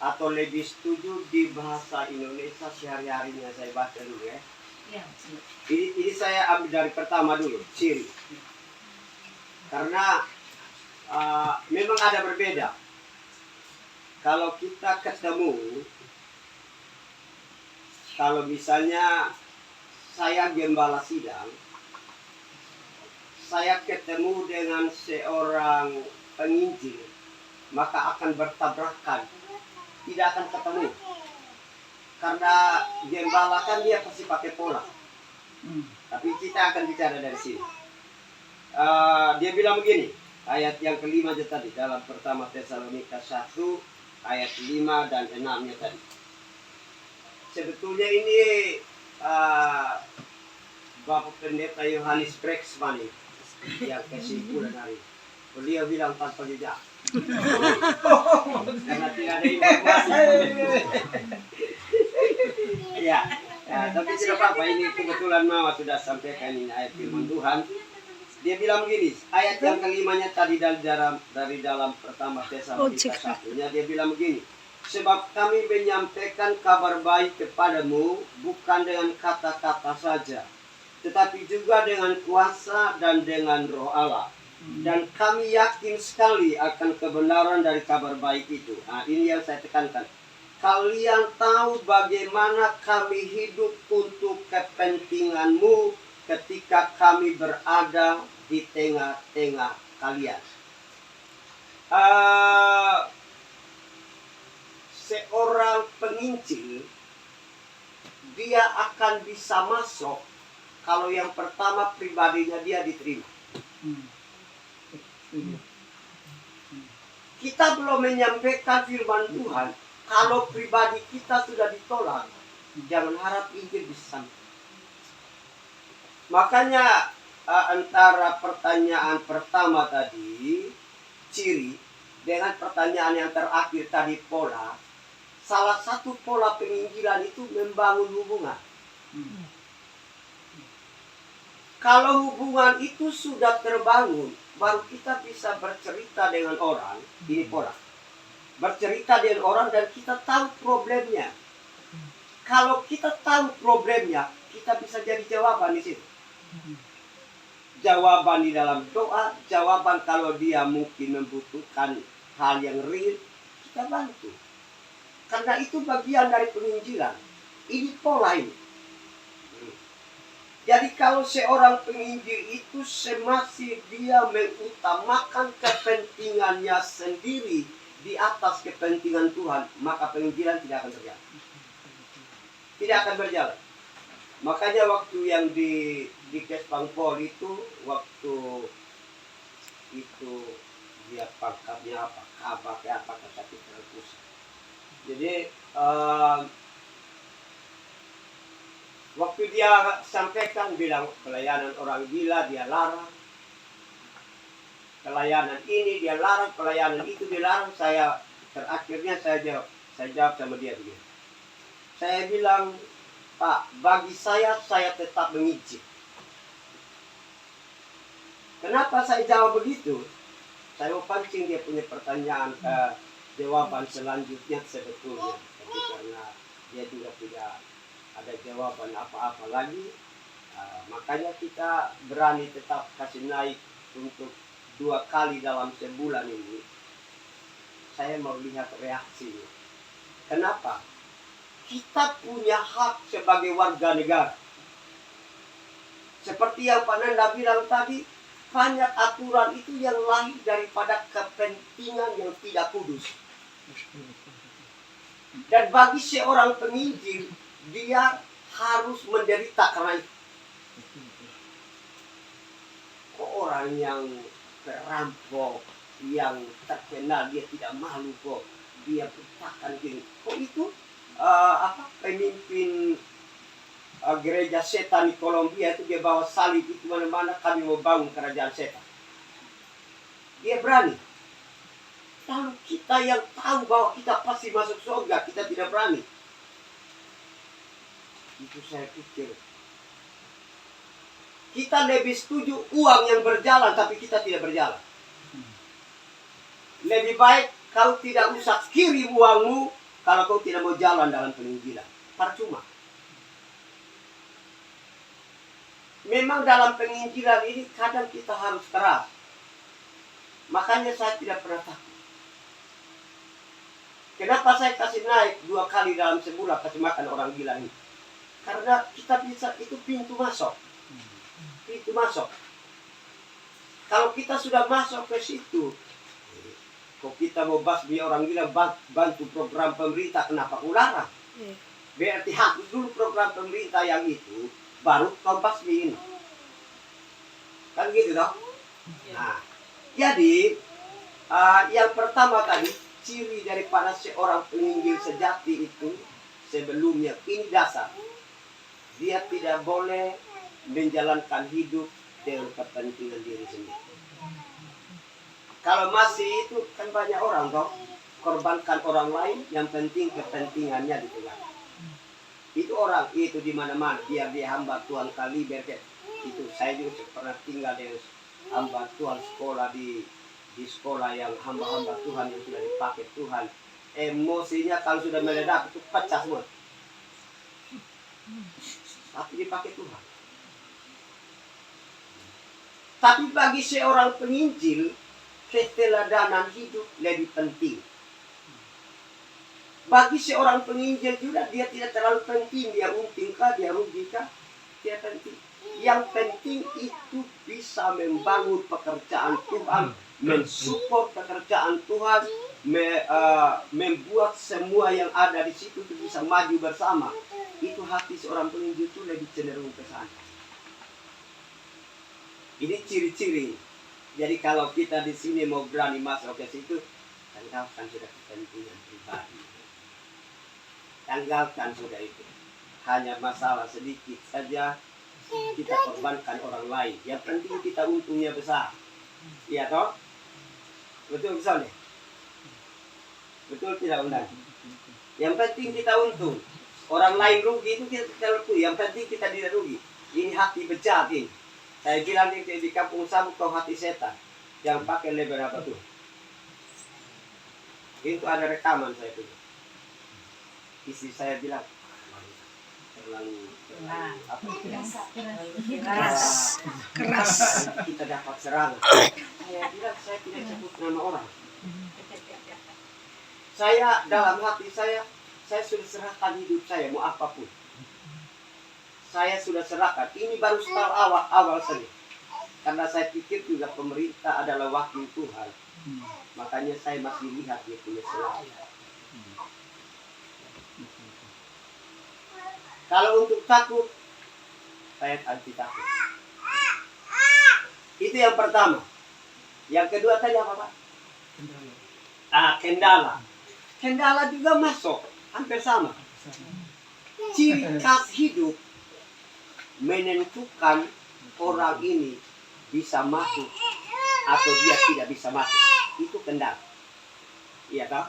[SPEAKER 4] atau lebih setuju di bahasa Indonesia sehari-harinya saya baca dulu ya. Ini saya ambil dari pertama dulu, ciri. Karena memang ada berbeda. Kalau kita ketemu, kalau misalnya saya gembala sidang, saya ketemu dengan seorang penginjil, maka akan bertabrakan, tidak akan ketemu. Karena gembala kan dia pasti pakai pola. Tapi kita akan bicara dari sini. Dia bilang begini, ayat yang kelima aja tadi dalam pertama Tesalonika 1 ayat 5 dan 6-nya tadi. Sebetulnya ini Bapak Pendeta Yohanes Brexman yang kesimpulan hari. Beliau bilang tanpa jejak. Karena tidak ada informasi. Ya, tapi tidak apa-apa, ini kebetulan Mama sudah sampaikan ini ayat firman Tuhan. Dia bilang begini, ayat yang kelimanya tadi dari dalam pertama Tesalonika 1-nya, dia bilang begini, sebab kami menyampaikan kabar baik kepadamu bukan dengan kata-kata saja, tetapi juga dengan kuasa dan dengan Roh Allah. Dan kami yakin sekali akan kebenaran dari kabar baik itu. Nah, ini yang saya tekankan. Kalian tahu bagaimana kami hidup untuk kepentinganmu ketika kami berada di tengah-tengah kalian. seorang penginjil dia akan bisa masuk kalau yang pertama pribadinya dia diterima. Kita belum menyampaikan firman Tuhan kalau pribadi kita sudah ditolak, jangan harap Injil bisa sampai. Makanya antara pertanyaan pertama tadi, ciri, dengan pertanyaan yang terakhir tadi, pola. Salah satu pola penginjilan itu membangun hubungan. Kalau hubungan itu sudah terbangun, baru kita bisa bercerita dengan orang. Ini pola. Bercerita dengan orang dan kita tahu problemnya. Kalau kita tahu problemnya, kita bisa jadi jawaban di situ. Jawaban di dalam doa, jawaban kalau dia mungkin membutuhkan hal yang real, kita bantu. Karena itu bagian dari penginjilan. Ini pola ini. Jadi kalau seorang penginjil itu semasih dia mengutamakan kepentingannya sendiri di atas kepentingan Tuhan, maka penginjilan tidak akan terjadi. Tidak akan berjalan. Makanya waktu yang di Kespangpol itu, waktu itu dia pangkatnya apa, kabaknya apa, sakit terus. Jadi waktu dia sampaikan bilang pelayanan orang gila dia larang, pelayanan ini dia larang, pelayanan itu dilarang. Terakhirnya saya jawab sama dia begini. Saya bilang, Pak, bagi saya tetap menginjil. Kenapa saya jawab begitu? Saya mau pancing dia punya pertanyaan jawaban selanjutnya sebetulnya. Tapi karena dia juga tidak ada jawaban apa-apa lagi, makanya kita berani tetap kasih naik untuk 2 kali dalam sebulan ini. Saya mau lihat reaksinya. Kenapa? Kita punya hak sebagai warga negara. Seperti yang Pak Nanda bilang tadi, banyak aturan itu yang lahir daripada kepentingan yang tidak kudus. Dan bagi seorang penginjil, dia harus menderita karena itu. Kok orang yang perampok, yang terkenal, dia tidak malu kok. Dia bertahan gini. Kok itu pemimpin gereja setan di Kolombia itu dia bawa salib itu mana-mana, kami mau bangun kerajaan setan. Dia berani. Lalu kita yang tahu bahwa kita pasti masuk surga, kita tidak berani. Itu saya pikir. Kita lebih setuju uang yang berjalan, tapi kita tidak berjalan. Lebih baik kau tidak usah kirim uangmu kalau kau tidak mau jalan dalam penginjilan. Percuma. Memang dalam penginjilan ini kadang kita harus keras. Makanya saya tidak pernah takut. Kenapa saya kasih naik 2 kali dalam sebulan kasih makan orang gila ini? Karena kita bisa, itu pintu masuk. Pintu masuk. Kalau kita sudah masuk ke situ, kok kita mau basmi orang gila, bantu program pemerintah, kenapa kau larang? Berarti hapus dulu program pemerintah yang itu, baru kau basmi ini. Kan gitu dong? Nah, jadi yang pertama tadi, ciri daripada seorang penginjil sejati itu, sebelumnya ini dasar. Dia tidak boleh menjalankan hidup dengan kepentingan diri sendiri. Kalau masih itu kan banyak orang toh, korbankan orang lain, yang penting kepentingannya ditegakkan. Itu orang itu di mana-mana, biar dia hamba Tuhan kali berkat. Itu saya juga pernah tinggal dengan hamba Tuhan sekolah di sekolah yang hamba-hamba Tuhan yang sudah dipakai Tuhan. Emosinya kalau sudah meledak itu pecah semua. Tapi dipakai Tuhan. Tapi bagi seorang penginjil, keteladanan hidup lebih penting. Bagi seorang penginjil juga, dia tidak terlalu penting, dia untingkah, dia rugikah, tidak penting. Yang penting itu bisa membangun pekerjaan Tuhan, mensupport pekerjaan Tuhan, membuat semua yang ada di situ itu bisa maju bersama, itu hati seorang penginjil itu lebih cenderung ke sana. Ini ciri-ciri. Jadi kalau kita di sini mau berani masuk ke situ, tanggalkan sudah kepentingan pribadi. Tanggalkan sudah itu. Hanya masalah sedikit saja kita korbankan orang lain. Yang penting kita untungnya besar. Iya toh? Betul misalnya? Betul tidak Undang? Yang penting kita untung. Orang lain rugi itu kita lakukan. Yang penting kita tidak rugi. Ini hati bejat ini. Saya bilang di kampung Sabuk kau hati setan. Yang pakai lebar apa tuh? Itu ada rekaman saya punya. Istri saya bilang terlalu apa? Keras. Kita dapat serangan. Saya bilang saya tidak sebut nama orang. Saya dalam hati saya sudah serahkan hidup saya mau apapun. Saya sudah serahkan. Ini baru start awal saja. Karena saya pikir juga pemerintah adalah wakil Tuhan. Makanya saya masih lihat dia punya selalu. Kalau untuk takut, saya anti takut. Itu yang pertama. Yang kedua tadi apa Pak? Kendala. Kendala juga masuk. Hampir sama. Ciri khas hidup menentukan orang ini bisa masuk atau dia tidak bisa masuk. Itu kendala. Iya kan?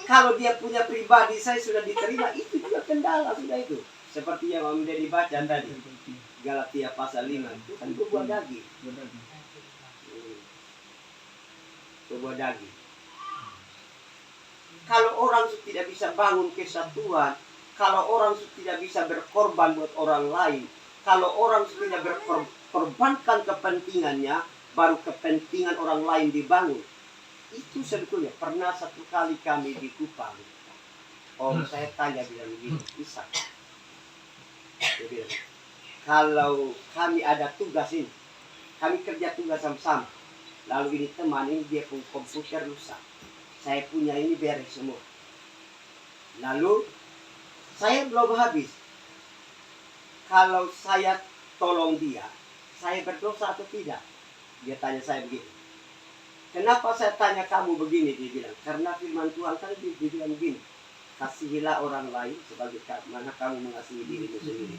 [SPEAKER 4] Kalau dia punya pribadi saya sudah diterima, itu juga kendala sudah itu. Seperti yang Om Deddy baca tadi. Galatia pasal 5 itu kan berbuah daging. Berbuah daging. Kalau orang tidak bisa bangun kesatuan, kalau orang tidak bisa berkorban buat orang lain, kalau orang tidak berkorbankan kepentingannya, baru kepentingan orang lain dibangun. Itu sebetulnya pernah satu kali kami di Kupang. Saya tanya bilang begini, bisa. Dia bilang, kalau kami ada tugas ini, kami kerja tugas sama-sama. Lalu ini teman ini dia pun komputer rusak. Saya punya ini beres semua. Lalu saya belum habis. Kalau saya tolong dia, saya berdosa atau tidak? Dia tanya saya begini. Kenapa saya tanya kamu begini? Dia bilang, karena firman Tuhan kan dia bilang begini. Kasihilah orang lain sebagai mana kamu mengasihi dirimu sendiri.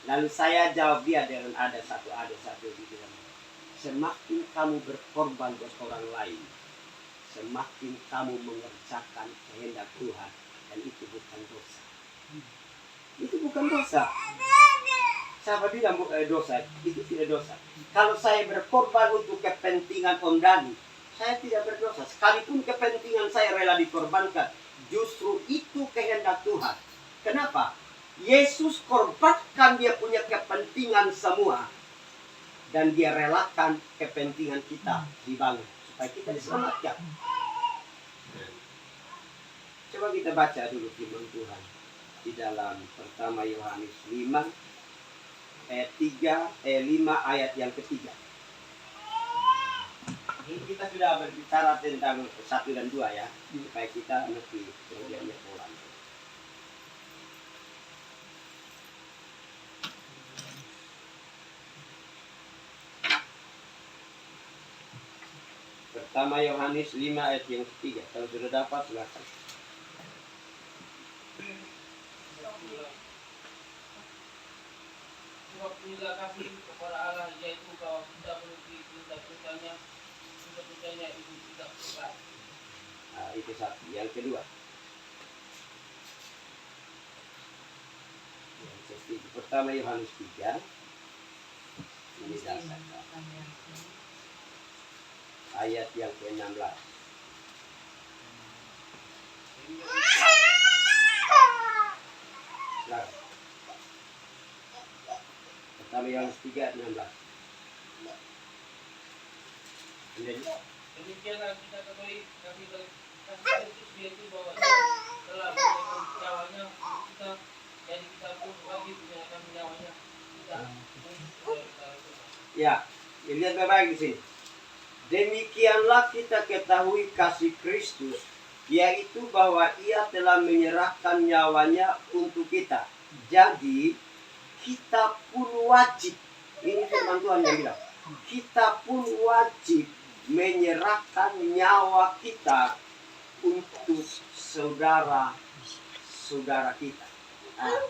[SPEAKER 4] Lalu saya jawab dia dengan ada satu dia bilang, semakin kamu berkorban buat orang lain, semakin kamu mengerjakan kehendak Tuhan, dan itu bukan dosa. Itu bukan dosa. Siapa bilang dosa? Itu tidak dosa. Kalau saya berkorban untuk kepentingan Om Dani, saya tidak berdosa. Sekalipun kepentingan saya rela dikorbankan, justru itu kehendak Tuhan. Kenapa? Yesus korbankan dia punya kepentingan semua, dan dia relakan kepentingan kita dibangun supaya kita diselamatkan. Coba kita baca dulu firman Tuhan di dalam pertama Yohanes 5 ayat 5 ayat yang ketiga. Ini kita sudah berbicara tentang 1 dan 2 ya, supaya kita ngerti kemudiannya pola. Pertama Yohanes 5 ayat yang ketiga. Kalau sudah dapat silakan.
[SPEAKER 5] Sebab inilah kasih kepada Allah, yaitu bahwa kita menuruti perintah-perintahnya, perintah-perintahnya itu tidak berat.
[SPEAKER 4] Itu satu. Yang kedua. Pertama Yohanes 3. Ini dasar. Ayat yang ke-16. Silakan. Pertama Yohanes 3 ayat 16.
[SPEAKER 5] Demikianlah kita ketahui kasih Kristus yaitu bahwa Dia telah memberikan nyawanya untuk kita, jadi kita pun wajib menyerahkan nyawanya kita.
[SPEAKER 4] Ya, lihat baik-baik di sini. Demikianlah kita ketahui kasih Kristus, yaitu bahwa Ia telah menyerahkan nyawanya untuk kita. Jadi kita pun wajib, ini firman Tuhan yang bilang, kita pun wajib menyerahkan nyawa kita untuk saudara-saudara kita. Nah,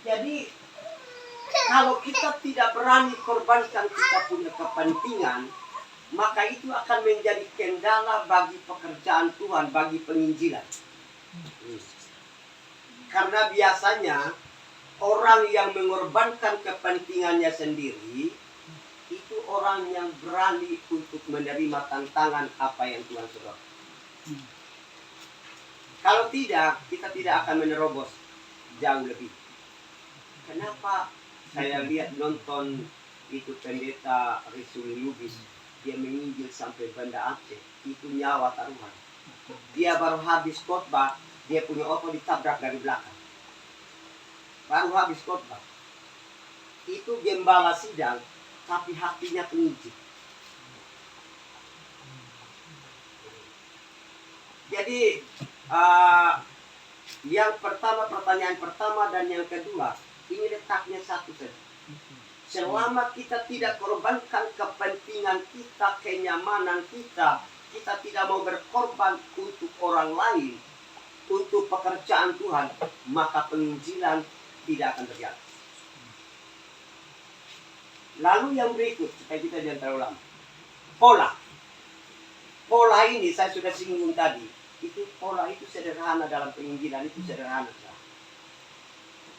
[SPEAKER 4] jadi kalau kita tidak berani korbankan kita punya kepentingan, maka itu akan menjadi kendala bagi pekerjaan Tuhan, bagi penginjilan. Karena biasanya orang yang mengorbankan kepentingannya sendiri itu orang yang berani untuk menerima tantangan apa yang Tuhan suruh. Kalau tidak, kita tidak akan menerobos jauh lebih. Kenapa saya lihat nonton itu pendeta Risul Lubis, dia menginjil sampai Banda Aceh, itu nyawa taruhan. Dia baru habis khotbah, dia punya oto ditabrak dari belakang. Baru habis khotbah. Itu gembala sidang, tapi hatinya penginjil. Jadi yang pertama, pertanyaan pertama dan yang kedua, ini letaknya satu saja. Selama kita tidak korbankan kepentingan kita, kenyamanan kita, kita tidak mau berkorban untuk orang lain, untuk pekerjaan Tuhan, maka penginjilan tidak akan terjadi. Lalu yang berikut, supaya kita jangan terlalu lama. Pola. Pola ini saya sudah singgung tadi. Itu pola itu sederhana dalam penginjilan, itu sederhana.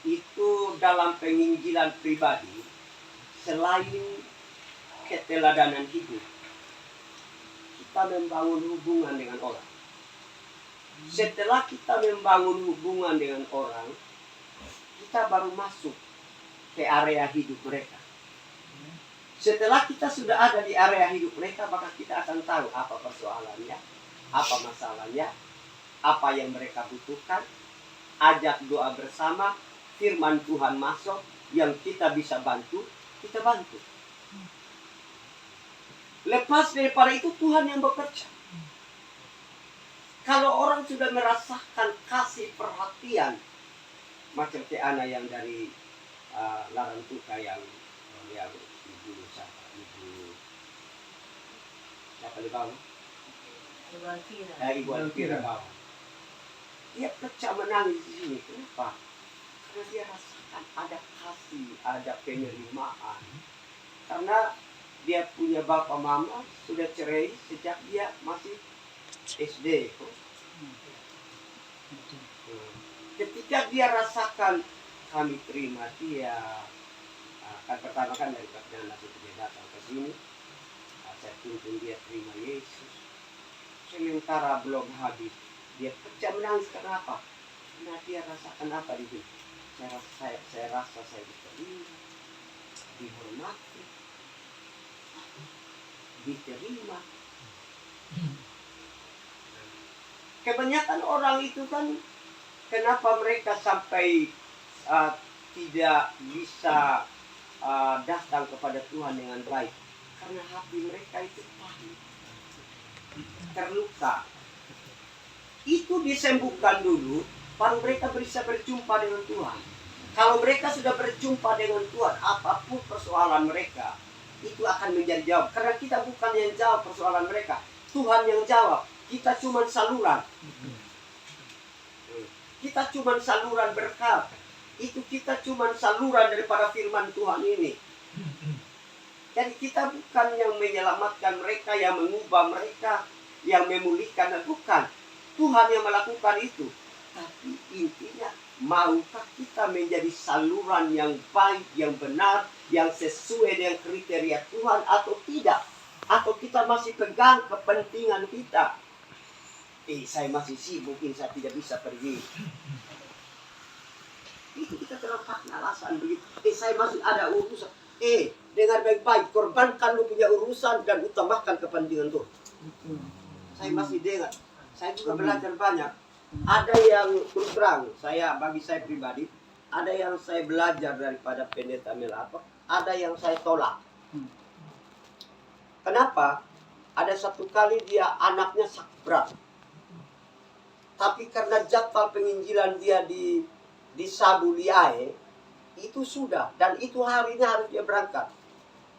[SPEAKER 4] Itu dalam penginjilan pribadi, selain keteladanan hidup, kita membangun hubungan dengan orang. Setelah kita membangun hubungan dengan orang, kita baru masuk ke area hidup mereka. Setelah kita sudah ada di area hidup mereka, maka kita akan tahu apa persoalannya, apa masalahnya, apa yang mereka butuhkan, ajak doa bersama, firman Tuhan masuk, yang kita bisa bantu, kita bantu. Lepas daripada itu Tuhan yang bekerja. Kalau orang sudah merasakan kasih perhatian, macam anak yang dari Larantuka yang ibu siapa di bawah? Ibu Alfira bawah. Dia pecah menangis di sini. Kenapa? Karena dia rasakan ada kasih, ada penerimaan. Karena dia punya bapak mama sudah cerai sejak dia masih SD. Ketika dia rasakan kami terima dia, kan pertama kan dari perjalanan nasi dia datang ke sini, saya tuntun dia terima Yesus. Sementara belum habis, dia pecah menangis. Kenapa? Karena dia rasakan apa di sini? Saya rasa saya diterima, dihormati, diterima. Kebanyakan orang itu kan, kenapa mereka sampai tidak bisa datang kepada Tuhan dengan baik? Karena hati mereka itu pahit, terluka. Itu disembuhkan dulu, baru mereka bisa berjumpa dengan Tuhan. Kalau mereka sudah berjumpa dengan Tuhan, apapun persoalan mereka, itu akan menjadi jawab. Karena kita bukan yang jawab persoalan mereka, Tuhan yang jawab. Kita cuma saluran. Kita cuma saluran berkat. Itu kita cuma saluran daripada firman Tuhan ini. Jadi kita bukan yang menyelamatkan mereka, yang mengubah mereka, yang memulihkan. Bukan. Tuhan yang melakukan itu. Tapi intinya, maukah kita menjadi saluran yang baik, yang benar, yang sesuai dengan kriteria Tuhan atau tidak? Atau kita masih pegang kepentingan kita? Saya masih sibuk, saya tidak bisa pergi. Itu kita terlepas alasan begitu. Saya masih ada urusan. Dengar baik-baik, korbankan lu punya urusan dan utamakan kepentingan Tuhan. Saya masih dengar. Saya juga belajar banyak. Ada yang terus terang, bagi saya pribadi, ada yang saya belajar daripada pendeta Melapak, ada yang saya tolak. Kenapa?
[SPEAKER 10] Ada satu kali dia anaknya sakit berat. Tapi karena jadwal penginjilan dia di Sabuliae itu sudah, dan itu harinya harus dia berangkat.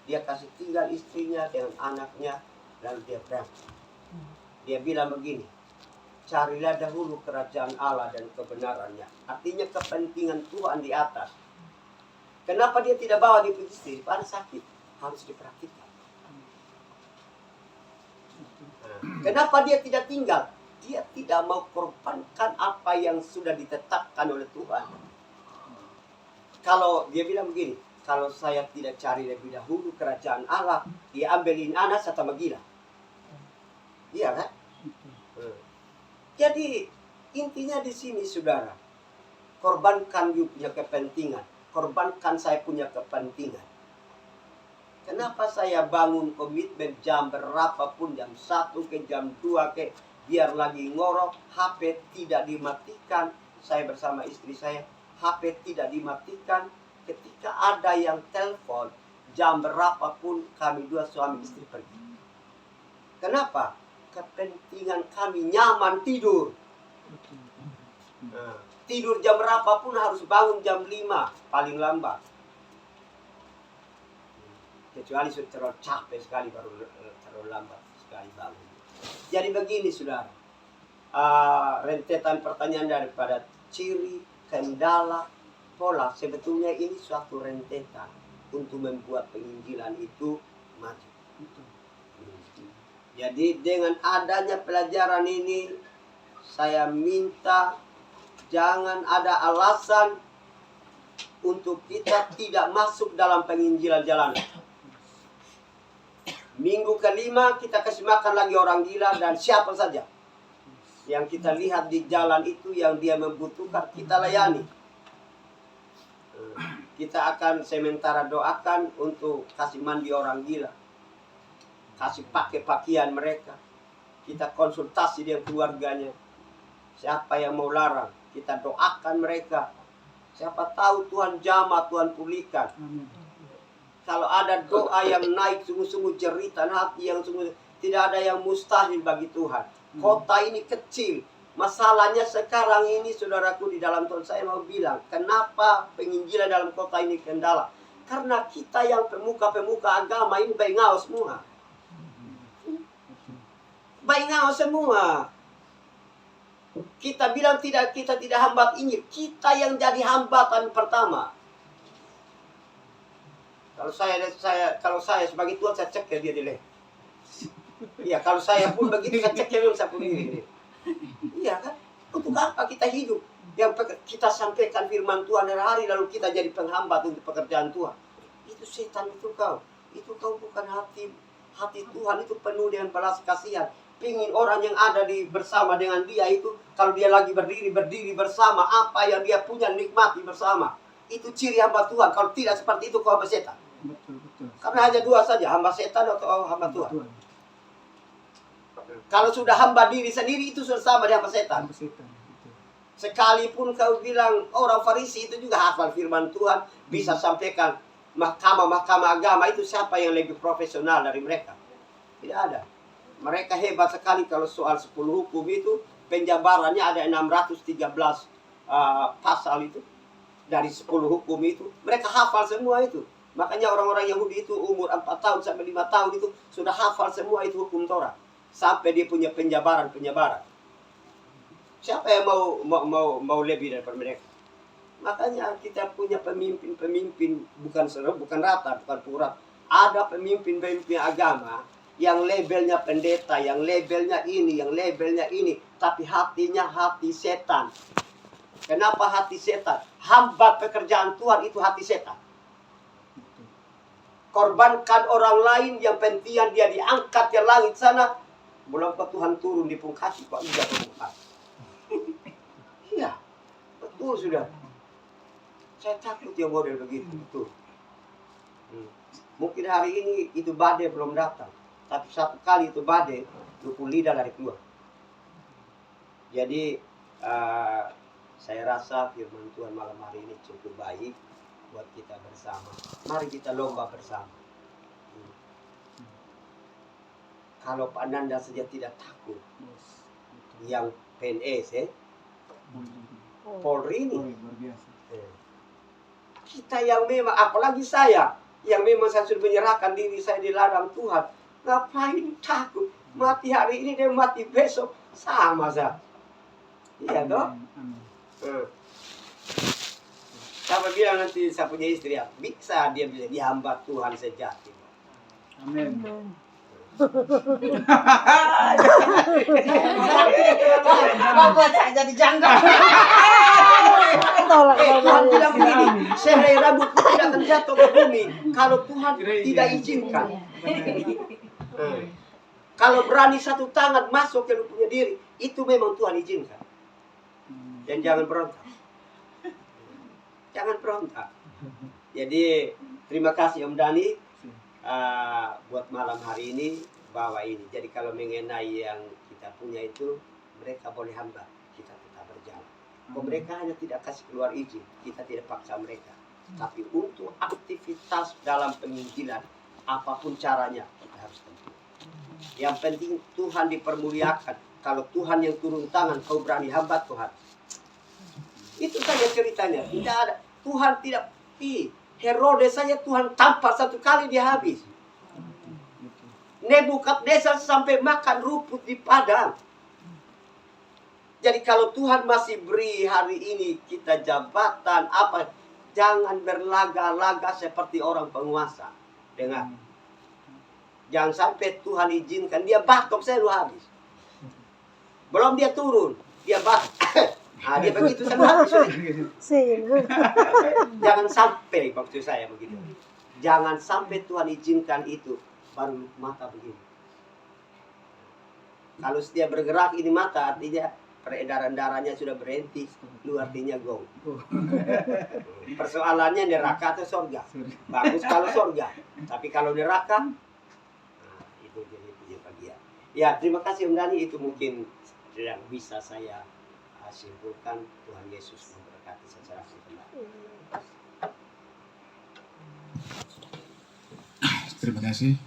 [SPEAKER 10] Dia kasih tinggal istrinya dengan anaknya, lalu dia berangkat. Dia bilang begini, carilah dahulu kerajaan Allah dan kebenarannya. Artinya kepentingan Tuhan di atas. Kenapa dia tidak bawa di istri? Pada sakit, harus diperhatikan. Kenapa dia tidak tinggal? Dia tidak mau korbankan apa yang sudah ditetapkan oleh Tuhan. Kalau dia bilang begini, kalau saya tidak cari lebih dahulu kerajaan Allah, dia ambilin anak sama gila. Iya kan? Jadi intinya di sini saudara, korbankan you punya kepentingan, korbankan saya punya kepentingan. Kenapa saya bangun komitmen jam berapapun, jam 1 ke jam 2 ke, biar lagi ngorok, HP tidak dimatikan, saya bersama istri saya, HP tidak dimatikan, ketika ada yang telepon, jam berapapun kami dua suami istri pergi. Kenapa? Kepentingan kami nyaman tidur. Nah, tidur jam berapapun harus bangun jam 5, paling lambat. Kecuali sudah terlalu capek sekali baru terlalu lambat sekali bangun. Jadi begini saudara, rentetan pertanyaan daripada ciri, kendala, pola, sebetulnya ini suatu rentetan untuk membuat penginjilan itu maju. Jadi dengan adanya pelajaran ini, saya minta jangan ada alasan untuk kita tidak masuk dalam penginjilan jalanan. Minggu kelima kita kasih makan lagi orang gila dan siapa saja yang kita lihat di jalan itu yang dia membutuhkan, kita layani. Kita akan sementara doakan untuk kasih mandi orang gila, kasih pakai pakaian mereka, kita konsultasi dengan keluarganya. Siapa yang mau larang, kita doakan mereka. Siapa tahu Tuhan jamah, Tuhan pulihkan. Kalau ada doa yang naik sungguh-sungguh jeritan hati yang sungguh, tidak ada yang mustahil bagi Tuhan. Kota ini kecil. Masalahnya sekarang ini saudaraku di dalam Tuhan, saya mau bilang, kenapa penginjilan dalam kota ini kendala? Karena kita yang pemuka-pemuka agama ini baik ngau semua. Baik ngau semua. Kita bilang kita tidak hambat Injil, kita yang jadi hambatan pertama. Kalau saya sebagai Tuhan, saya cek ke dia dulu. Iya, kalau saya pun begitu, saya cek ke dia, saya pun ini. Iya kan? Untuk apa kita hidup? Yang kita sampaikan firman Tuhan hari-hari, lalu kita jadi penghambat untuk pekerjaan Tuhan. Itu setan, itu kau. Itu kau bukan hati Tuhan, itu penuh dengan belas kasihan. Pingin orang yang ada bersama dengan dia itu, kalau dia lagi berdiri bersama, apa yang dia punya nikmati bersama. Itu ciri hamba Tuhan. Kalau tidak seperti itu, kau hamba setan.
[SPEAKER 3] Betul.
[SPEAKER 10] Karena hanya dua saja, hamba setan atau hamba Tuhan. Kalau sudah hamba diri sendiri, itu sudah sama dengan hamba setan. Sekalipun kau bilang orang Farisi itu juga hafal firman Tuhan, bisa sampaikan mahkamah agama, itu siapa yang lebih profesional dari mereka? Tidak ada. Mereka hebat sekali kalau soal 10 hukum itu, penjabarannya ada 613 pasal itu. Dari 10 hukum itu, mereka hafal semua itu. Makanya orang-orang Yahudi itu umur 4 tahun sampai 5 tahun itu sudah hafal semua itu hukum Torah. Sampai dia punya penjabaran. Siapa yang mau lebih daripada mereka? Makanya kita punya pemimpin bukan rata, bukan purat. Ada pemimpin agama yang labelnya pendeta, yang labelnya ini, tapi hatinya hati setan. Kenapa hati setan? Hambat pekerjaan Tuhan itu hati setan. Korbankan orang lain yang penting dia diangkat ke langit sana. Belum ke Tuhan turun di pungkasi, kok tidak pungkasi. Iya, betul sudah. Saya takut yang model begitu, betul. Mungkin hari ini itu badai belum datang. Tapi satu kali itu badai, luput lidah dari keluar. Jadi, saya rasa firman Tuhan malam hari ini cukup baik buat kita bersama. Mari kita lomba bersama. Kalau Pak Nanda saja tidak takut, yang PNS, Polri ini, kita yang memang, apalagi saya, yang memang saya sudah menyerahkan diri saya di ladang Tuhan, ngapain takut? Mati hari ini dan mati besok sama saja. Iya toh? Siapa bilang nanti saya punya istri ya? Bisa dia bilang dihambat Tuhan sejati.
[SPEAKER 3] Amin.
[SPEAKER 2] Membuat saya jadi janggal.
[SPEAKER 10] Tuhan bilang begini, sehelai rambut tidak akan jatuh ke bumi kalau Tuhan tidak izinkan. Kalau berani satu tangan masuk ke lu punya diri, itu memang Tuhan izinkan. Dan jangan berontak. Jangan berontak. Jadi terima kasih Om Dani buat malam hari ini bawa ini. Jadi kalau mengenai yang kita punya itu, mereka boleh hambat, kita tetap berjalan. Kalau mereka hanya tidak kasih keluar izin, kita tidak paksa mereka. Tapi untuk aktivitas dalam penginjilan, apapun caranya, kita harus tentu. Yang penting Tuhan dipermuliakan. Kalau Tuhan yang turun tangan, kau berani hambat Tuhan. Itu saja ceritanya. Tidak ada. Tuhan tidak. Herodes saja Tuhan tampar satu kali dia habis. Nebukadnezar sampai makan rumput di padang. Jadi kalau Tuhan masih beri hari ini kita jabatan apa, jangan berlaga-laga seperti orang penguasa. Dengar. Jangan sampai Tuhan izinkan dia batok saya lu habis. Belum dia turun, dia batok. Nah, dia begitu saya habis. Jangan sampai maksud saya begitu. Jangan sampai Tuhan izinkan itu baru mata begini. Kalau setiap bergerak ini mata artinya peredaran darahnya sudah berhenti, lu artinya go. Persoalannya neraka atau surga. Bagus kalau surga, tapi kalau neraka, nah, itu jadi punya bagian. Ya terima kasih Om Dani, itu mungkin yang bisa saya simpulkan. Tuhan Yesus memberkati secara sebenar.
[SPEAKER 3] Terima kasih.